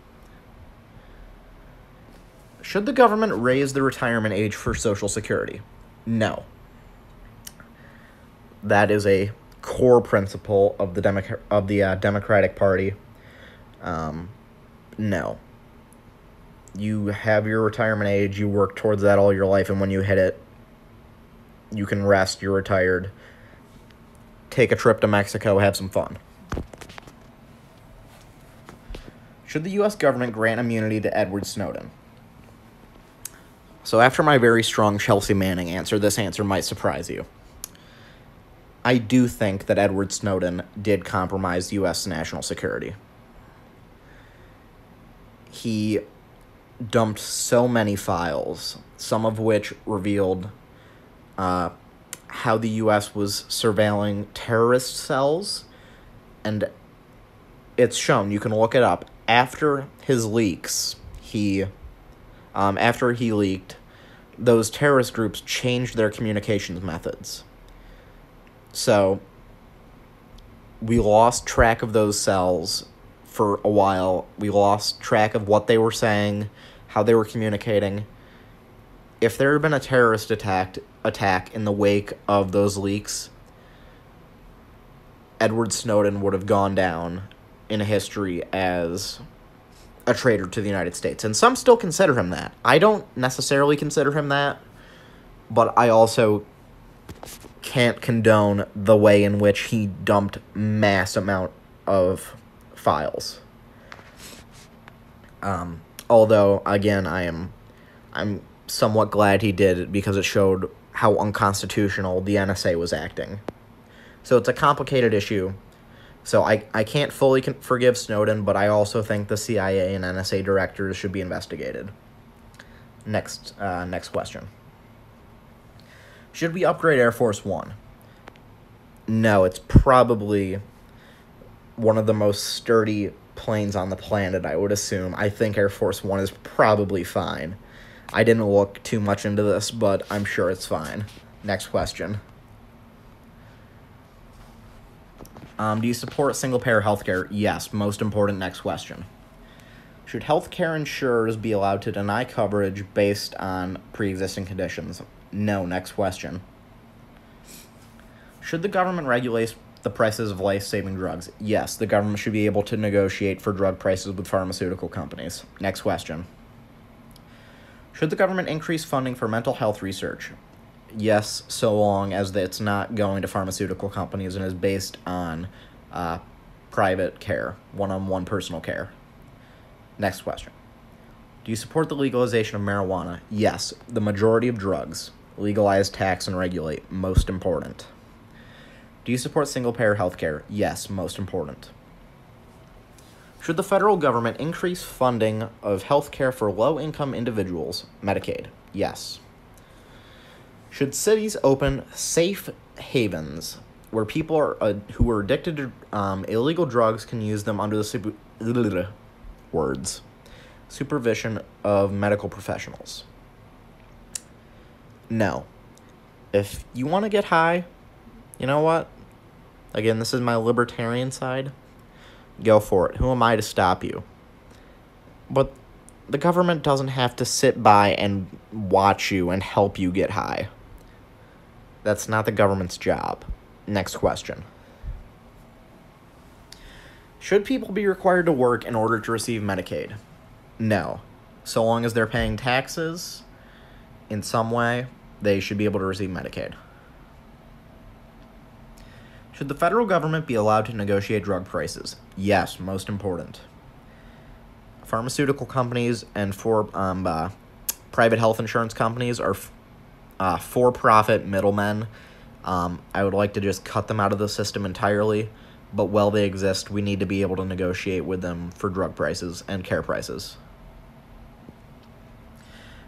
Should the government raise the retirement age for Social Security? No. That is a core principle of the Democratic Party. No. You have your retirement age, you work towards that all your life, and when you hit it, you can rest, you're retired. Take a trip to Mexico, have some fun. Should the U.S. government grant immunity to Edward Snowden? So after my very strong Chelsea Manning answer, this answer might surprise you. I do think that Edward Snowden did compromise U.S. national security. He dumped so many files, some of which revealed how the U.S. was surveilling terrorist cells, and it's shown, you can look it up. After his leaks, after he leaked, those terrorist groups changed their communications methods. So we lost track of those cells for a while. We lost track of what they were saying, how they were communicating. If there had been a terrorist attack in the wake of those leaks, Edward Snowden would have gone down in history as a traitor to the United States. And some still consider him that. I don't necessarily consider him that, but I also can't condone the way in which he dumped mass amount of files. Although, again, I'm somewhat glad he did it because it showed how unconstitutional the NSA was acting. So it's a complicated issue. So I can't fully forgive Snowden, but I also think the CIA and NSA directors should be investigated. Next question. Should we upgrade Air Force One? No, it's probably one of the most sturdy planes on the planet, I would assume. I think Air Force One is probably fine. I didn't look too much into this, but I'm sure it's fine. Next question. Do you support single-payer healthcare? Yes. Most important, next question. Should healthcare insurers be allowed to deny coverage based on pre-existing conditions? No. Next question. Should the government regulate the prices of life-saving drugs? Yes. The government should be able to negotiate for drug prices with pharmaceutical companies. Next question. Should the government increase funding for mental health research? Yes, so long as it's not going to pharmaceutical companies and is based on private care, one-on-one personal care. Next question. Do you support the legalization of marijuana? Yes, the majority of drugs. Legalize, tax, and regulate. Most important. Do you support single-payer healthcare? Yes, most important. Should the federal government increase funding of healthcare for low-income individuals? Medicaid. Yes. Should cities open safe havens where people who are addicted to illegal drugs can use them under the supervision of medical professionals? No. If you want to get high, you know what? Again, this is my libertarian side. Go for it. Who am I to stop you? But the government doesn't have to sit by and watch you and help you get high. That's not the government's job. Next question. Should people be required to work in order to receive Medicaid? No. So long as they're paying taxes in some way, they should be able to receive Medicaid. Should the federal government be allowed to negotiate drug prices? Yes, most important. Pharmaceutical companies and private health insurance companies are for-profit middlemen. I would like to just cut them out of the system entirely, but while they exist, we need to be able to negotiate with them for drug prices and care prices.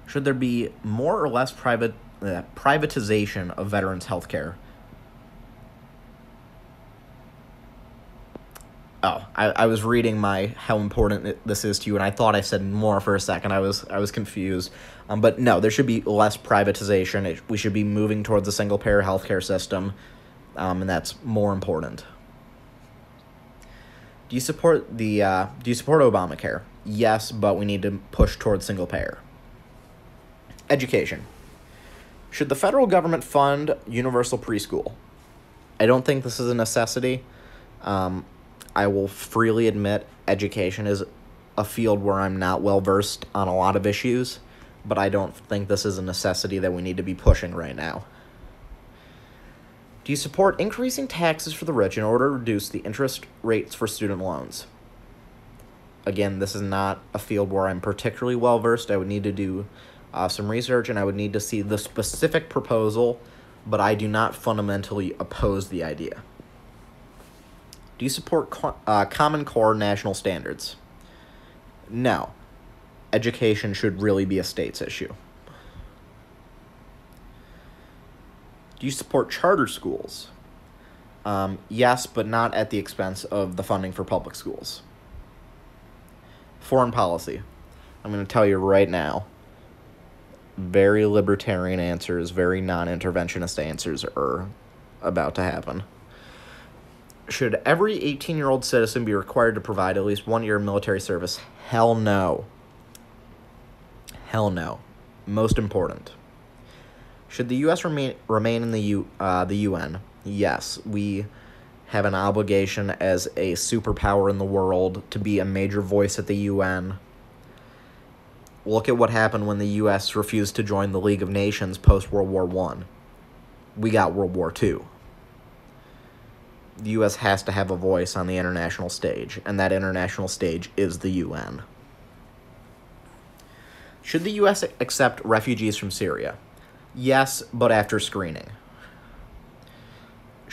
Should there be more or less privatization of veterans' health care? Oh, I was reading how important this is to you, and I thought I said more for a second. I was confused. But no, there should be less privatization. We should be moving towards a single-payer healthcare system, and that's more important. Do you support Obamacare? Yes, but we need to push towards single-payer. Education. Should the federal government fund universal preschool? I don't think this is a necessity. I will freely admit education is a field where I'm not well-versed on a lot of issues, but I don't think this is a necessity that we need to be pushing right now. Do you support increasing taxes for the rich in order to reduce the interest rates for student loans? Again, this is not a field where I'm particularly well-versed. I would need to do some research, and I would need to see the specific proposal, but I do not fundamentally oppose the idea. Do you support Common Core national standards? No. Education should really be a state's issue. Do you support charter schools? Yes, but not at the expense of the funding for public schools. Foreign policy. I'm going to tell you right now, very libertarian answers, very non-interventionist answers are about to happen. Should every 18-year-old citizen be required to provide at least 1 year of military service? Hell no. Hell no. Most important. Should the U.S. remain in the UN? Yes, we have an obligation as a superpower in the world to be a major voice at the UN. Look at what happened when the U.S. refused to join the League of Nations post-World War I. We got World War II. The U.S. has to have a voice on the international stage, and that international stage is the UN. Should the U.S. accept refugees from Syria? Yes, but after screening.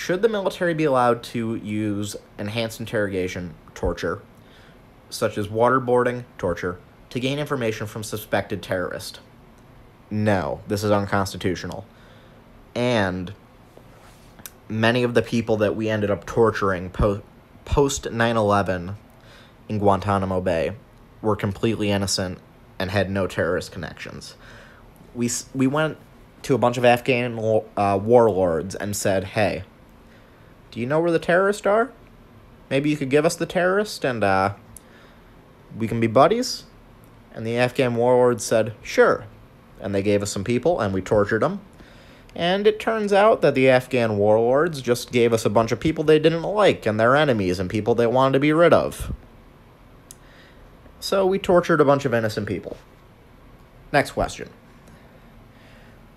Should the military be allowed to use enhanced interrogation, torture, such as waterboarding, torture, to gain information from suspected terrorists? No, this is unconstitutional. And many of the people that we ended up torturing post 9/11 in Guantanamo Bay were completely innocent and had no terrorist connections. We went to a bunch of Afghan warlords and said, hey, do you know where the terrorists are? Maybe you could give us the terrorist and we can be buddies? And the Afghan warlords said, sure. And they gave us some people and we tortured them. And it turns out that the Afghan warlords just gave us a bunch of people they didn't like and their enemies and people they wanted to be rid of. So we tortured a bunch of innocent people. Next question.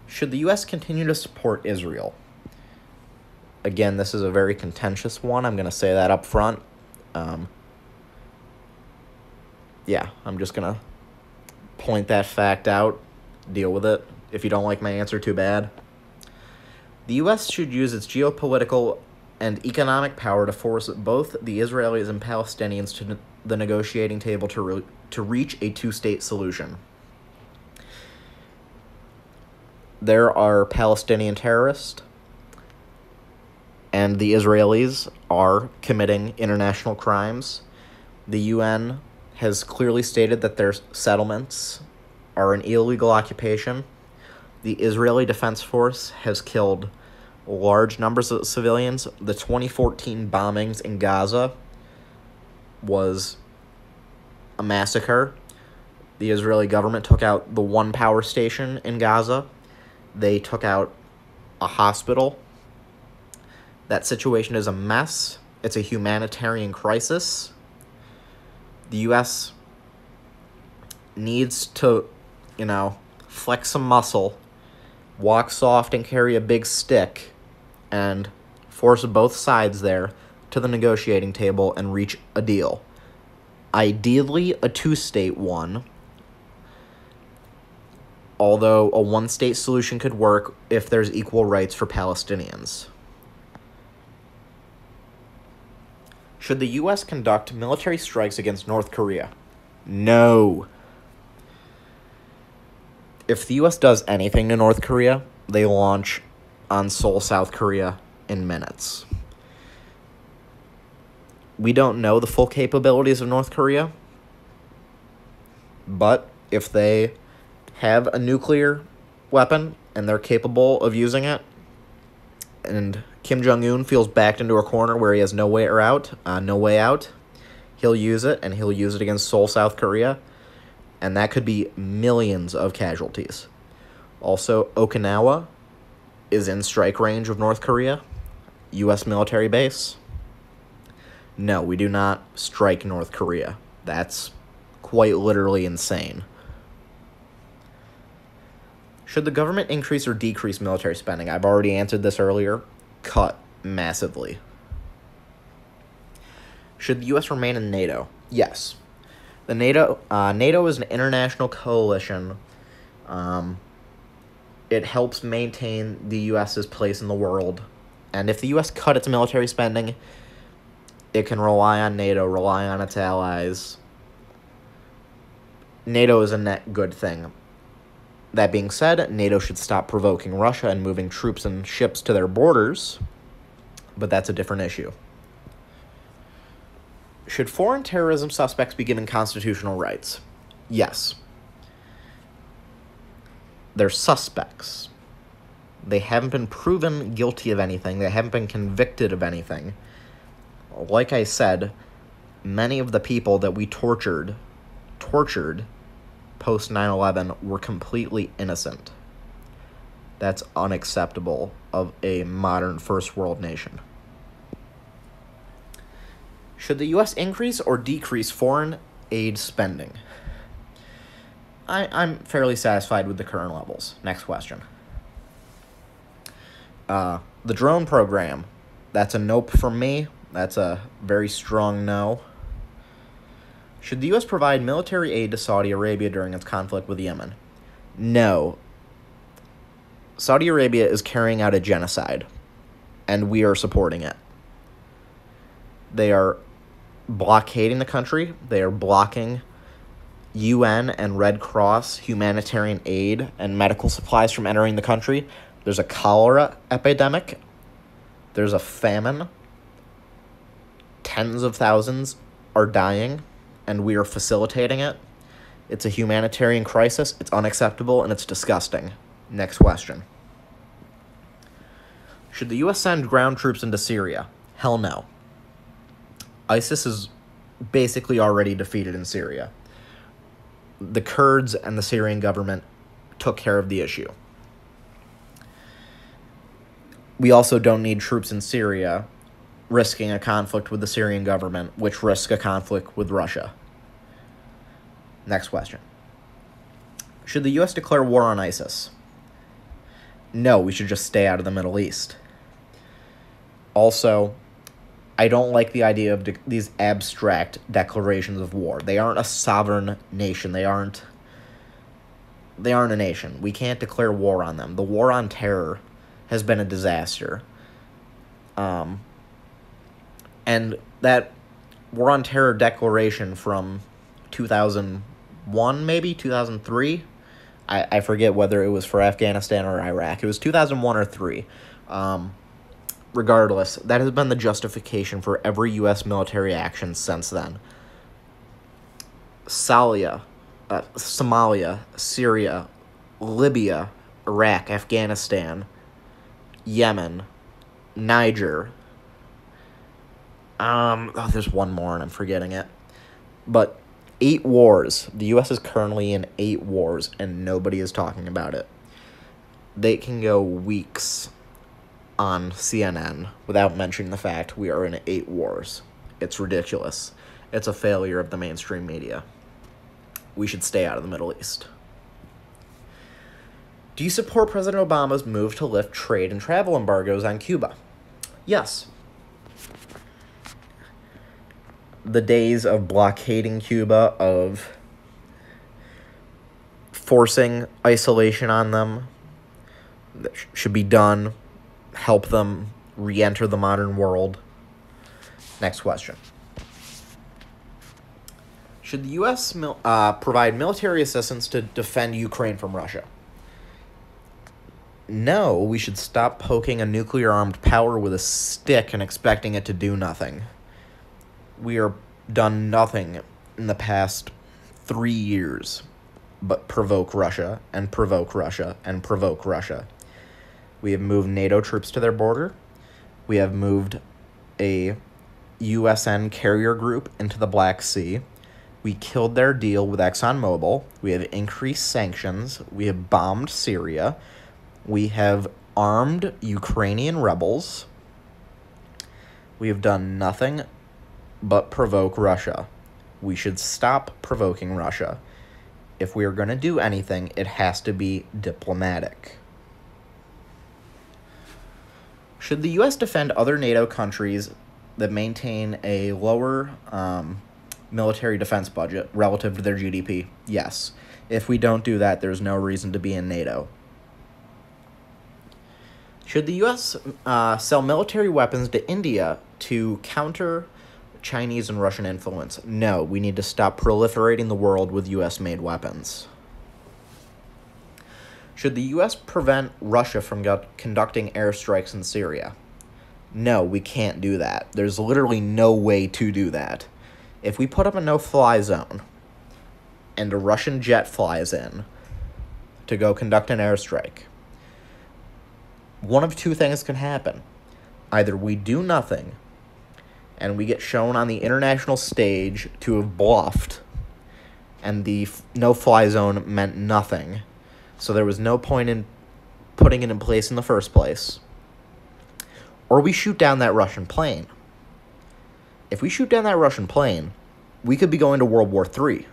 Should the U.S. continue to support Israel? Again, this is a very contentious one. I'm going to say that up front. Yeah, I'm just going to point that fact out, deal with it. If you don't like my answer, too bad. The U.S. should use its geopolitical and economic power to force both the Israelis and Palestinians to the negotiating table to reach a two-state solution. There are Palestinian terrorists, and the Israelis are committing international crimes. The UN has clearly stated that their settlements are an illegal occupation. The Israeli Defense Force has killed large numbers of civilians. The 2014 bombings in Gaza was a massacre. The Israeli government took out the one power station in Gaza. They took out a hospital. That situation is a mess. It's a humanitarian crisis. The U.S. needs to, flex some muscle, walk soft and carry a big stick, and force both sides there to the negotiating table and reach a deal. Ideally, a two-state one, although a one-state solution could work if there's equal rights for Palestinians. Should the U.S. conduct military strikes against North Korea? No. If the U.S. does anything to North Korea, they launch on Seoul, South Korea in minutes. We don't know the full capabilities of North Korea, but if they have a nuclear weapon and they're capable of using it, and Kim Jong-un feels backed into a corner where he has no way out, he'll use it, and he'll use it against Seoul, South Korea, and that could be millions of casualties. Also, Okinawa is in strike range of North Korea, U.S. military base. No, we do not strike North Korea. That's quite literally insane. Should the government increase or decrease military spending? I've already answered this earlier. Cut massively. Should the U.S. remain in NATO? Yes. The NATO is an international coalition. It helps maintain the U.S.'s place in the world. And if the U.S. cut its military spending, it can rely on NATO, rely on its allies. NATO is a net good thing. That being said, NATO should stop provoking Russia and moving troops and ships to their borders, but that's a different issue. Should foreign terrorism suspects be given constitutional rights? Yes. They're suspects. They haven't been proven guilty of anything. They haven't been convicted of anything. Like I said, many of the people that we tortured post 9/11 were completely innocent. That's unacceptable of a modern first world nation. Should the U.S. increase or decrease foreign aid spending? I'm fairly satisfied with the current levels. Next question. The drone program. That's a nope from me. That's a very strong no. Should the U.S. provide military aid to Saudi Arabia during its conflict with Yemen? No. Saudi Arabia is carrying out a genocide. and we are supporting it. They are blockading the country. They are blocking UN and Red Cross humanitarian aid and medical supplies from entering the country. There's a cholera epidemic. There's a famine. Tens of thousands are dying, and we are facilitating it. It's a humanitarian crisis. It's unacceptable, and it's disgusting. Next question. Should the U.S. send ground troops into Syria? Hell no. ISIS is basically already defeated in Syria. The Kurds and the Syrian government took care of the issue. We also don't need troops in Syria risking a conflict with the Syrian government, which risks a conflict with Russia. Next question. Should the U.S. declare war on ISIS? No, we should just stay out of the Middle East. Also, I don't like the idea of these abstract declarations of war. They aren't a sovereign nation. They aren't a nation. We can't declare war on them. The war on terror has been a disaster. And that war on terror declaration from 2001, maybe 2003, I forget whether it was for Afghanistan or Iraq. It was 2001 or 3. Regardless, that has been the justification for every U.S. military action since then. Somalia, Syria, Libya, Iraq, Afghanistan, Yemen, Niger. There's one more and I'm forgetting it. But 8 wars. The U.S. is currently in 8 wars and nobody is talking about it. They can go weeks on CNN without mentioning the fact we are in 8 wars. It's ridiculous. It's a failure of the mainstream media. We should stay out of the Middle East. Do you support President Obama's move to lift trade and travel embargoes on Cuba? Yes. The days of blockading Cuba, of forcing isolation on them, that should be done. Help them re-enter the modern world. Next question. Should the U.S. provide military assistance to defend Ukraine from Russia? No, we should stop poking a nuclear-armed power with a stick and expecting it to do nothing. We are done nothing in the past 3 years but provoke Russia and provoke Russia and provoke Russia. We have moved NATO troops to their border. We have moved a USN carrier group into the Black Sea. We killed their deal with ExxonMobil. We have increased sanctions. We have bombed Syria. We have armed Ukrainian rebels. We have done nothing but provoke Russia. We should stop provoking Russia. If we are going to do anything, it has to be diplomatic. Should the U.S. defend other NATO countries that maintain a lower military defense budget relative to their GDP? Yes. If we don't do that, there's no reason to be in NATO. Should the U.S. Sell military weapons to India to counter Chinese and Russian influence? No, we need to stop proliferating the world with U.S.-made weapons. Should the U.S. prevent Russia from conducting airstrikes in Syria? No, we can't do that. There's literally no way to do that. If we put up a no-fly zone and a Russian jet flies in to go conduct an airstrike, one of 2 things can happen. Either we do nothing and we get shown on the international stage to have bluffed and the no-fly zone meant nothing, so there was no point in putting it in place in the first place, or we shoot down that Russian plane. If we shoot down that Russian plane, we could be going to World War III.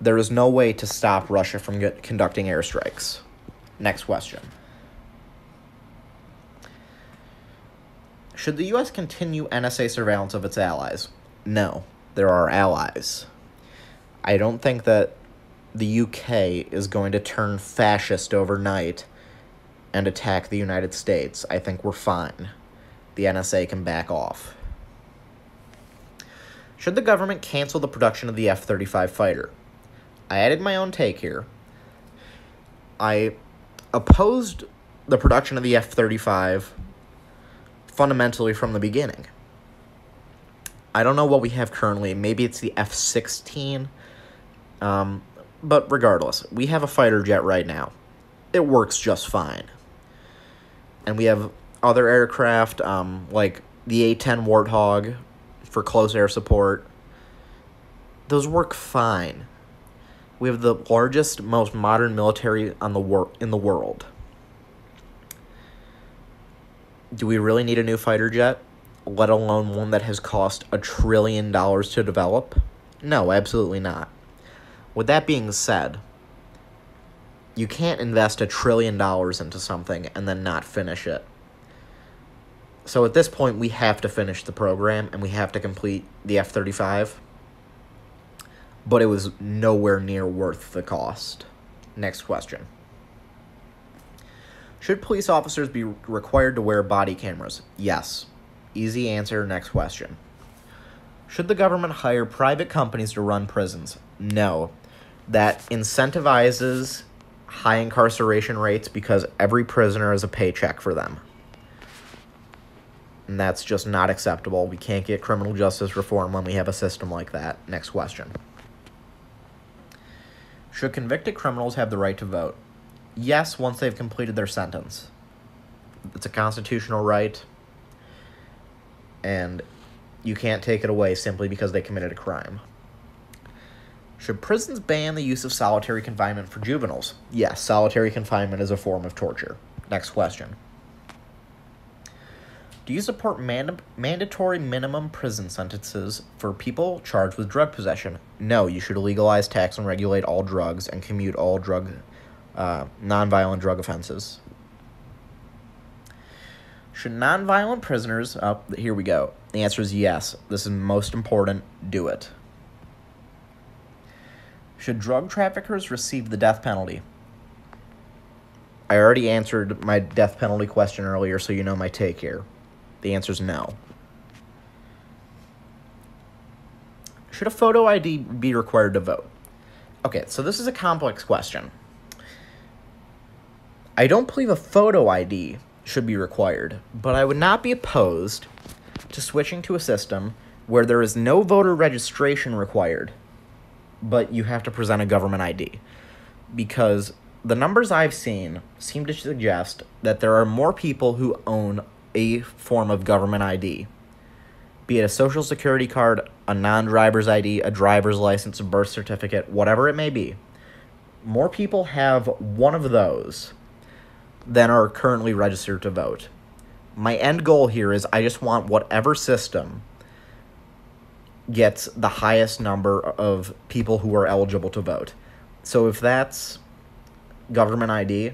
There is no way to stop Russia from conducting airstrikes. Next question. Should the U.S. continue NSA surveillance of its allies? No, they're our allies. I don't think that the UK is going to turn fascist overnight and attack the United States, I think we're fine. The NSA can back off. Should the government cancel the production of the F-35 fighter? I added my own take here. I opposed the production of the F-35 fundamentally from the beginning. I don't know what we have currently. Maybe it's the F-16. But regardless, we have a fighter jet right now. It works just fine. And we have other aircraft, like the A-10 Warthog for close air support. Those work fine. We have the largest, most modern military in the world. Do we really need a new fighter jet, let alone one that has cost $1 trillion to develop? No, absolutely not. With that being said, you can't invest $1 trillion into something and then not finish it. So at this point, we have to finish the program, and we have to complete the F-35. But it was nowhere near worth the cost. Next question. Should police officers be required to wear body cameras? Yes. Easy answer, next question. Should the government hire private companies to run prisons? No. That incentivizes high incarceration rates because every prisoner is a paycheck for them. And that's just not acceptable. We can't get criminal justice reform when we have a system like that. Next question. Should convicted criminals have the right to vote? Yes, once they've completed their sentence. It's a constitutional right, and you can't take it away simply because they committed a crime. Should prisons ban the use of solitary confinement for juveniles? Yes, solitary confinement is a form of torture. Next question. Do you support mandatory minimum prison sentences for people charged with drug possession? No, you should legalize, tax, and regulate all drugs and commute all nonviolent drug offenses. Should nonviolent prisoners... Oh, here we go. The answer is yes. This is most important. Do it. Should drug traffickers receive the death penalty? I already answered my death penalty question earlier, so you know my take here. The answer is no. Should a photo ID be required to vote? Okay, so this is a complex question. I don't believe a photo ID should be required, but I would not be opposed to switching to a system where there is no voter registration required, but you have to present a government ID. Because the numbers I've seen seem to suggest that there are more people who own a form of government ID, be it a social security card, a non-driver's ID, a driver's license, a birth certificate, whatever it may be. More people have one of those than are currently registered to vote. My end goal here is I just want whatever system gets the highest number of people who are eligible to vote. So if that's government ID,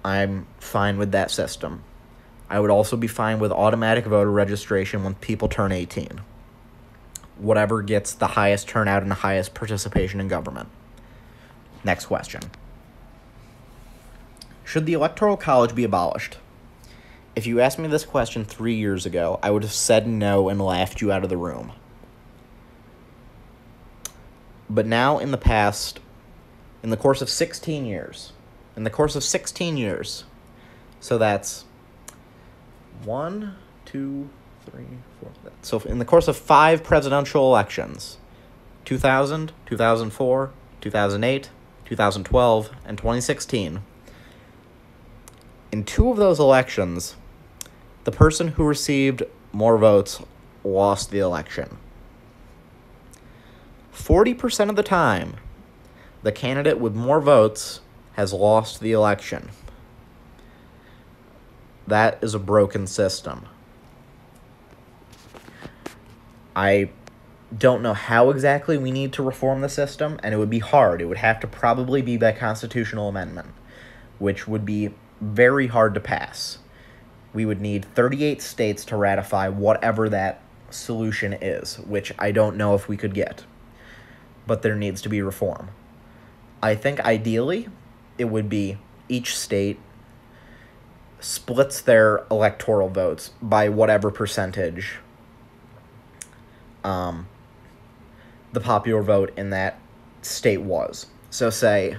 I'm fine with that system. I would also be fine with automatic voter registration when people turn 18. Whatever gets the highest turnout and the highest participation in government. Next question. Should the Electoral College be abolished? If you asked me this question 3 years ago, I would have said no and laughed you out of the room. But now, in the course of 16 years, so that's 1, 2, 3, 4. So in the course of 5 presidential elections, 2000, 2004, 2008, 2012, and 2016, in 2 of those elections, the person who received more votes lost the election. 40% of the time, the candidate with more votes has lost the election. That is a broken system. I don't know how exactly we need to reform the system, and it would be hard. It would have to probably be by constitutional amendment, which would be very hard to pass. We would need 38 states to ratify whatever that solution is, which I don't know if we could get. But there needs to be reform. I think ideally it would be each state splits their electoral votes by whatever percentage the popular vote in that state was. So say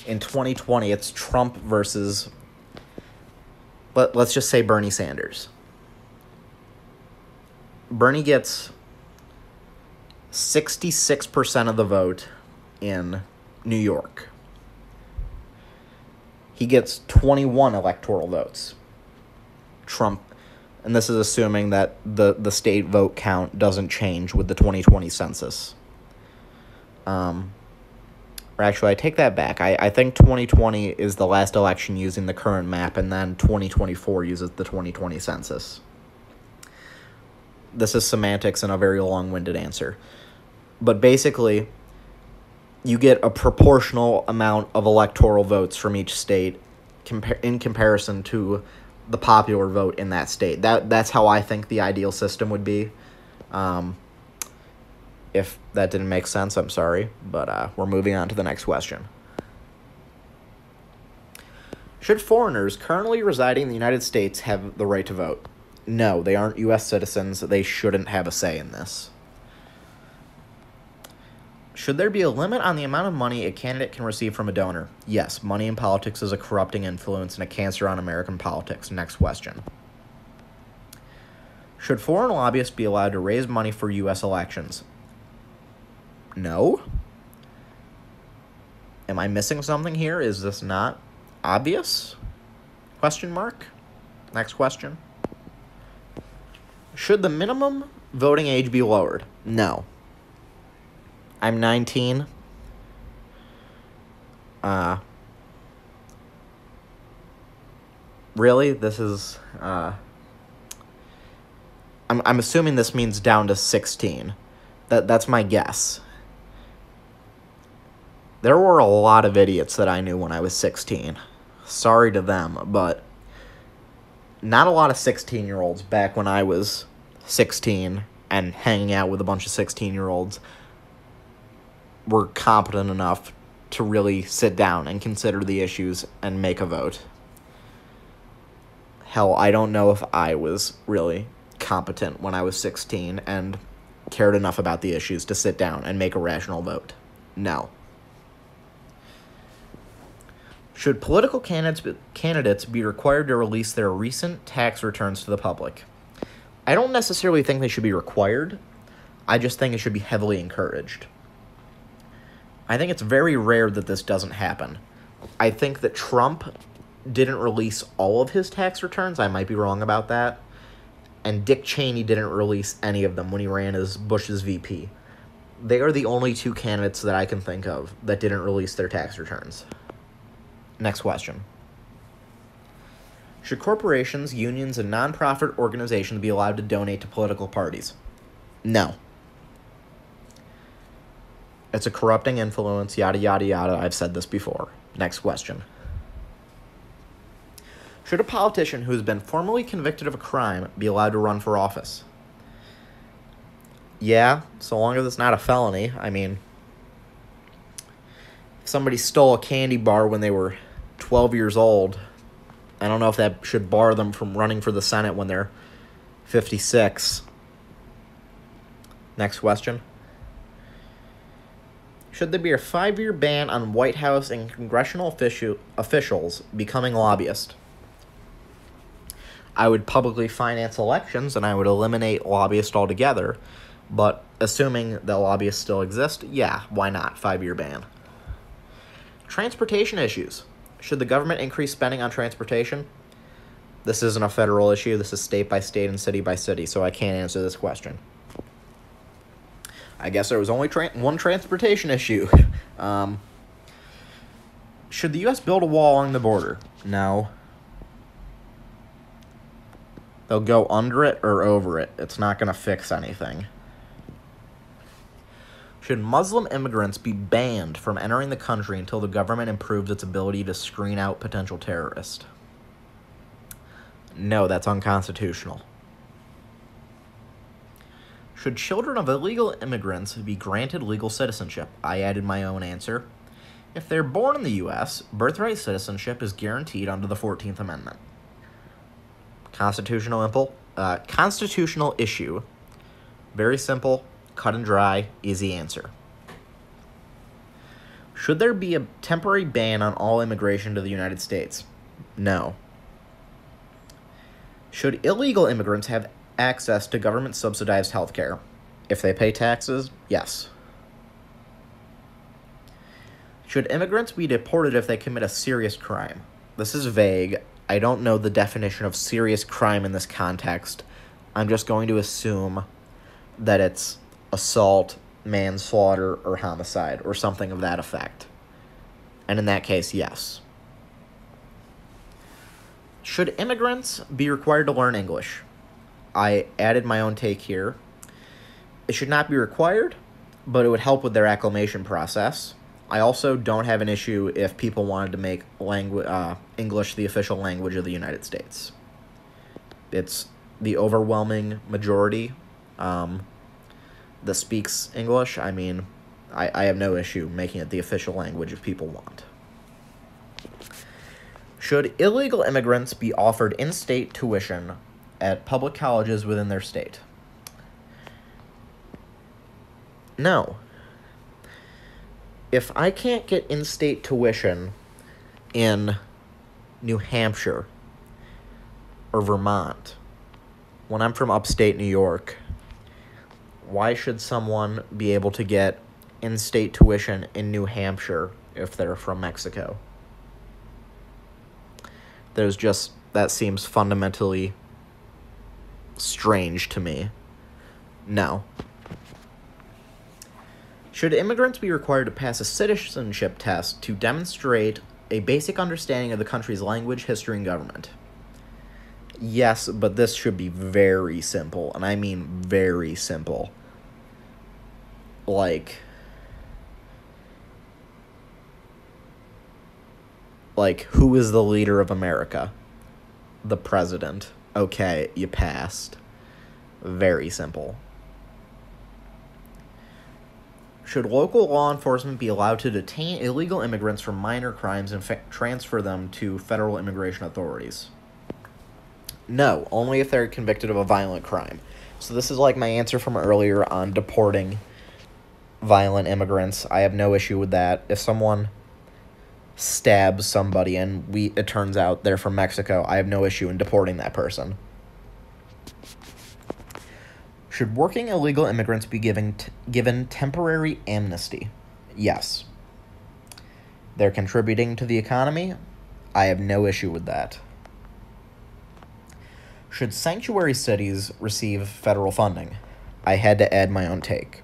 in 2020 it's Trump versus, let's just say Bernie Sanders. Bernie gets 66% of the vote in New York. He gets 21 electoral votes. Trump, and this is assuming that the state vote count doesn't change with the 2020 census. Or actually, I take that back. I think 2020 is the last election using the current map, and then 2024 uses the 2020 census. This is semantics and a very long-winded answer. But basically, you get a proportional amount of electoral votes from each state in comparison to the popular vote in that state. That's how I think the ideal system would be. If that didn't make sense, I'm sorry. But we're moving on to the next question. Should foreigners currently residing in the United States have the right to vote? No, they aren't U.S. citizens. They shouldn't have a say in this. Should there be a limit on the amount of money a candidate can receive from a donor? Yes, money in politics is a corrupting influence and a cancer on American politics. Next question. Should foreign lobbyists be allowed to raise money for U.S. elections? No. Am I missing something here? Is this not obvious? Question mark? Next question. Should the minimum voting age be lowered? No. I'm 19. Really? This is, I'm assuming this means down to 16. That's my guess. There were a lot of idiots that I knew when I was 16. Sorry to them, but not a lot of 16-year-olds back when I was 16 and hanging out with a bunch of 16-year-olds were competent enough to really sit down and consider the issues and make a vote. Hell, I don't know if I was really competent when I was 16 and cared enough about the issues to sit down and make a rational vote. No. Should political candidates be required to release their recent tax returns to the public? I don't necessarily think they should be required. I just think it should be heavily encouraged. I think it's very rare that this doesn't happen. I think that Trump didn't release all of his tax returns. I might be wrong about that. And Dick Cheney didn't release any of them when he ran as Bush's VP. They are the only two candidates that I can think of that didn't release their tax returns. Next question. Should corporations, unions, and nonprofit organizations be allowed to donate to political parties? No. It's a corrupting influence, yada, yada, yada. I've said this before. Next question. Should a politician who has been formally convicted of a crime be allowed to run for office? Yeah, so long as it's not a felony. I mean, if somebody stole a candy bar when they were 12 years old, I don't know if that should bar them from running for the Senate when they're 56. Next question. Should there be a 5-year ban on White House and congressional officials becoming lobbyists? I would publicly finance elections and I would eliminate lobbyists altogether, but assuming that lobbyists still exist, yeah, why not? 5-year ban. Transportation issues. Should the government increase spending on transportation? This isn't a federal issue. This is state by state and city by city, so I can't answer this question. I guess there was only one transportation issue. Should the U.S. build a wall along the border? No. They'll go under it or over it. It's not going to fix anything. Should Muslim immigrants be banned from entering the country until the government improves its ability to screen out potential terrorists? No, that's unconstitutional. Should children of illegal immigrants be granted legal citizenship? I added my own answer. If they're born in the U.S., birthright citizenship is guaranteed under the 14th Amendment. Constitutional issue. Very simple, cut and dry, easy answer. Should there be a temporary ban on all immigration to the United States? No. Should illegal immigrants have access to government-subsidized health care? If they pay taxes, yes. Should immigrants be deported if they commit a serious crime? This is vague. I don't know the definition of serious crime in this context. I'm just going to assume that it's assault, manslaughter, or homicide, or something of that effect. And in that case, yes. Should immigrants be required to learn English? I added my own take here. It should not be required, but it would help with their acclimation process. I also don't have an issue if people wanted to make English the official language of the United States. It's the overwhelming majority that speaks English. I mean, I have no issue making it the official language if people want. Should illegal immigrants be offered in-state tuition at public colleges within their state? No. If I can't get in-state tuition in New Hampshire or Vermont when I'm from upstate New York, why should someone be able to get in-state tuition in New Hampshire if they're from Mexico? That seems fundamentally strange to me. No. Should immigrants be required to pass a citizenship test to demonstrate a basic understanding of the country's language, history, and government? Yes, but this should be very simple, and I mean very simple. Like, who is the leader of America? The president. Okay, you passed. Very simple. Should local law enforcement be allowed to detain illegal immigrants for minor crimes and transfer them to federal immigration authorities? No, only if they're convicted of a violent crime. So this is like my answer from earlier on deporting violent immigrants. I have no issue with that. If someone stabs somebody and it turns out they're from Mexico, I have no issue in deporting that person. Should working illegal immigrants be given temporary amnesty? Yes. They're contributing to the economy. I have no issue with that. Should sanctuary cities receive federal funding? I had to add my own take.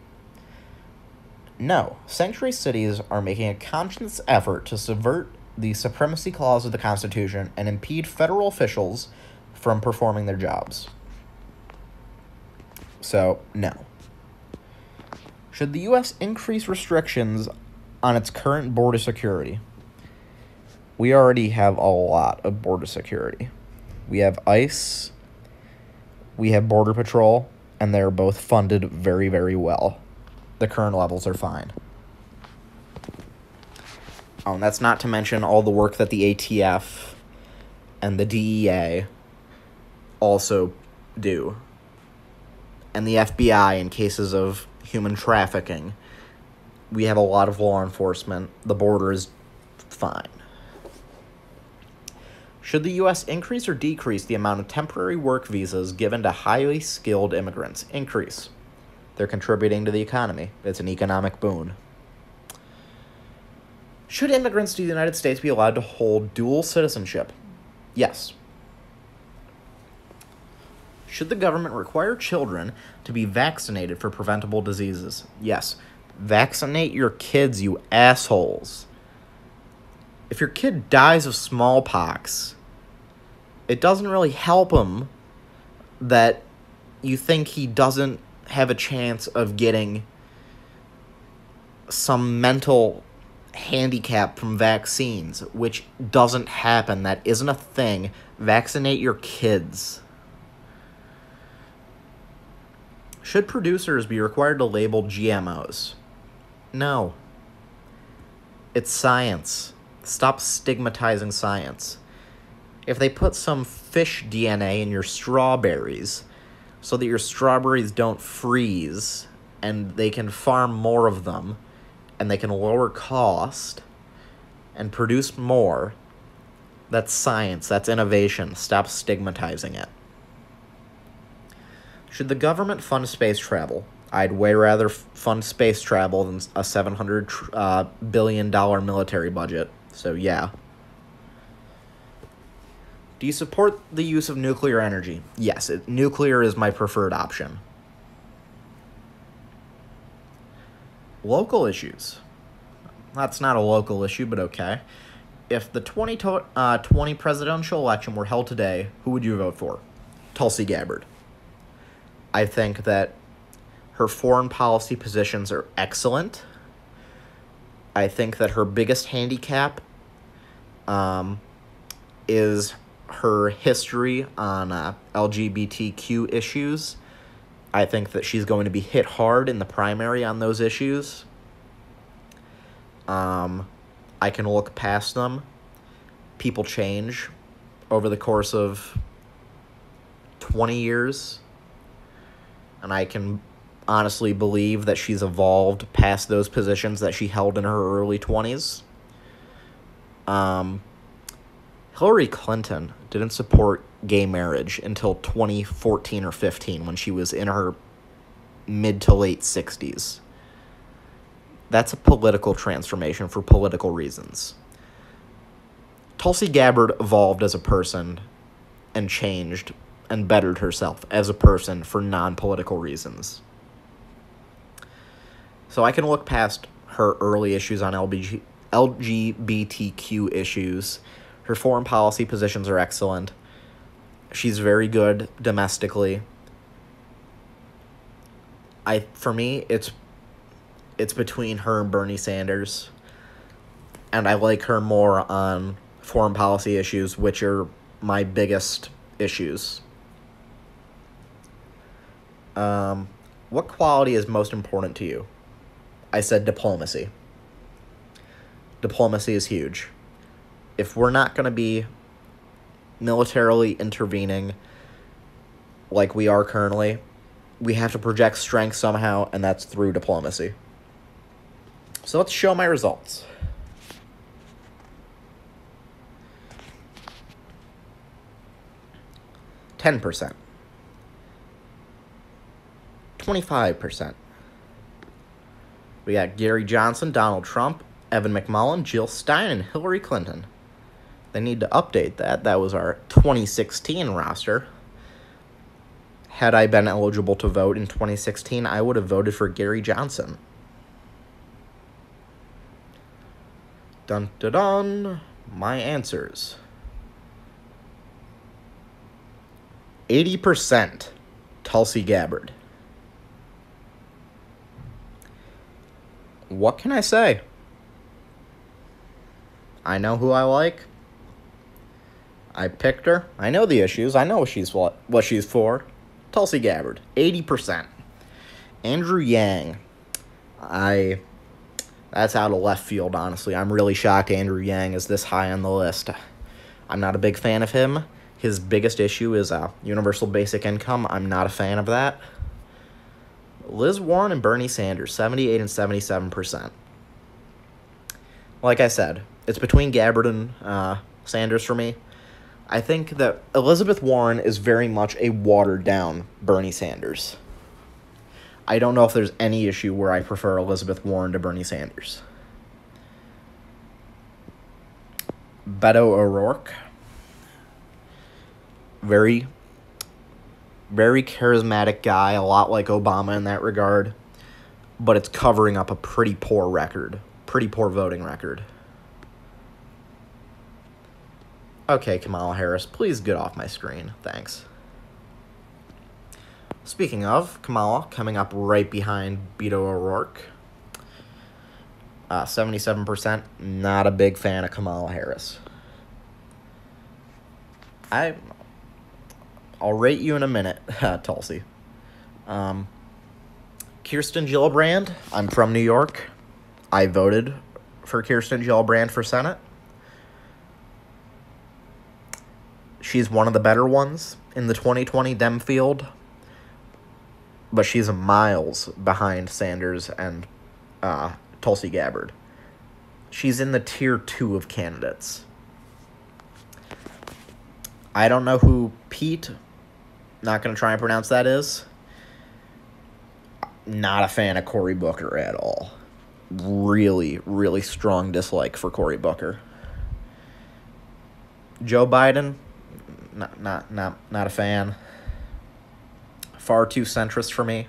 No. Sanctuary cities are making a conscious effort to subvert the supremacy clause of the Constitution and impede federal officials from performing their jobs. So, no. Should the U.S. increase restrictions on its current border security? We already have a lot of border security. We have ICE, we have Border Patrol, and they're both funded very, very well. The current levels are fine. And that's not to mention all the work that the ATF and the DEA also do. And the FBI in cases of human trafficking. We have a lot of law enforcement. The border is fine. Should the U.S. increase or decrease the amount of temporary work visas given to highly skilled immigrants? Increase. They're contributing to the economy. It's an economic boon. Should immigrants to the United States be allowed to hold dual citizenship? Yes. Should the government require children to be vaccinated for preventable diseases? Yes. Vaccinate your kids, you assholes. If your kid dies of smallpox, it doesn't really help him that you think he doesn't have a chance of getting some mental handicap from vaccines, which doesn't happen. That isn't a thing. Vaccinate your kids. Should producers be required to label GMOs? No. It's science. Stop stigmatizing science. if they put some fish DNA in your strawberries so that your strawberries don't freeze and they can farm more of them and they can lower cost and produce more, that's science, that's innovation. Stop stigmatizing it. Should the government fund space travel? I'd way rather fund space travel than a $700 billion military budget. So, yeah. Do you support the use of nuclear energy? Yes, nuclear is my preferred option. Local issues. That's not a local issue, but okay. If the 2020 presidential election were held today, who would you vote for? Tulsi Gabbard. I think that her foreign policy positions are excellent. I think that her biggest handicap is her history on LGBTQ issues. I think that she's going to be hit hard in the primary on those issues. I can look past them. People change over the course of 20 years. And I can honestly believe that she's evolved past those positions that she held in her early 20s. Hillary Clinton didn't support gay marriage until 2014 or 15 when she was in her mid to late 60s. That's a political transformation for political reasons. Tulsi Gabbard evolved as a person and changed and bettered herself as a person for non-political reasons. So I can look past her early issues on LGBTQ issues. Her foreign policy positions are excellent. She's very good domestically. For me, it's between her and Bernie Sanders. And I like her more on foreign policy issues, which are my biggest issues. What quality is most important to you? I said diplomacy. Diplomacy is huge. If we're not going to be militarily intervening like we are currently, we have to project strength somehow, and that's through diplomacy. So let's show my results. %, 25%. We got Gary Johnson, Donald Trump, Evan McMullin, Jill Stein, and Hillary Clinton. They need to update that. That was our 2016 roster. Had I been eligible to vote in 2016, I would have voted for Gary Johnson. Dun dun dun. My answers. 80% Tulsi Gabbard. What can I say? I know who I like. I picked her. I know the issues. I know what she's for. Tulsi Gabbard, 80%. Andrew Yang. That's out of left field, honestly. I'm really shocked Andrew Yang is this high on the list. I'm not a big fan of him. His biggest issue is universal basic income. I'm not a fan of that. Liz Warren and Bernie Sanders, 78 and 77%. Like I said, it's between Gabbard and Sanders for me. I think that Elizabeth Warren is very much a watered-down Bernie Sanders. I don't know if there's any issue where I prefer Elizabeth Warren to Bernie Sanders. Beto O'Rourke. Very, very charismatic guy, a lot like Obama in that regard. But it's covering up a pretty poor record. Pretty poor voting record. Okay, Kamala Harris, please get off my screen. Thanks. Speaking of, Kamala coming up right behind Beto O'Rourke. 77%. Not a big fan of Kamala Harris. I'll rate you in a minute, Tulsi. Kirsten Gillibrand. I'm from New York. I voted for Kirsten Gillibrand for Senate. She's one of the better ones in the 2020 Dem field, but she's miles behind Sanders and Tulsi Gabbard. She's in the tier 2 of candidates. I don't know who Pete, not going to try and pronounce that, is. Not a fan of Cory Booker at all. Really, really strong dislike for Cory Booker. Joe Biden, not a fan. Far too centrist for me.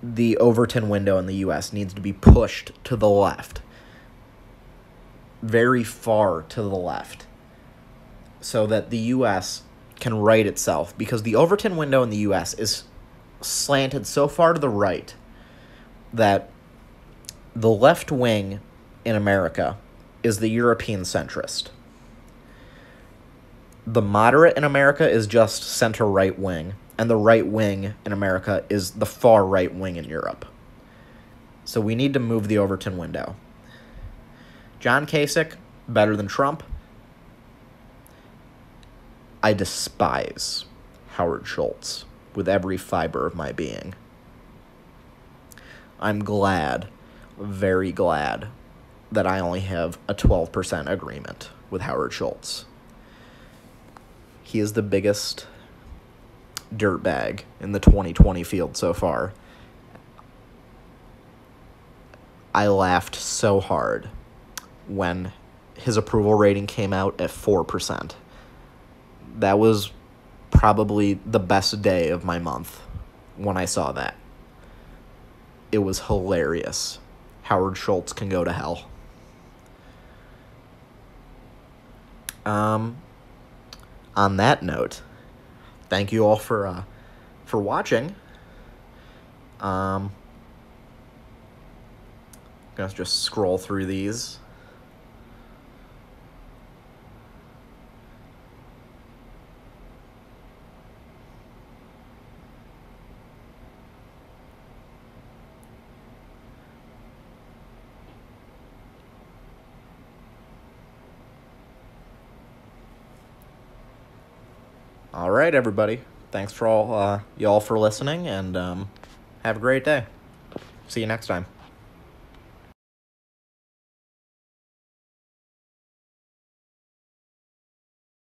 The Overton window in the U.S. needs to be pushed to the left. Very far to the left. So that the U.S. can right itself. Because the Overton window in the U.S. is slanted so far to the right that the left wing in America is the European centrist. The moderate in America is just center-right wing, and the right wing in America is the far right wing in Europe. So we need to move the Overton window. John Kasich, better than Trump. I despise Howard Schultz with every fiber of my being. I'm glad, very glad, that I only have a 12% agreement with Howard Schultz. He is the biggest dirtbag in the 2020 field so far. I laughed so hard when his approval rating came out at 4%. That was probably the best day of my month when I saw that. It was hilarious. Howard Schultz can go to hell. On that note, thank you all for watching. Gonna just scroll through these. All right, everybody. Thanks for all y'all for listening, and have a great day. See you next time.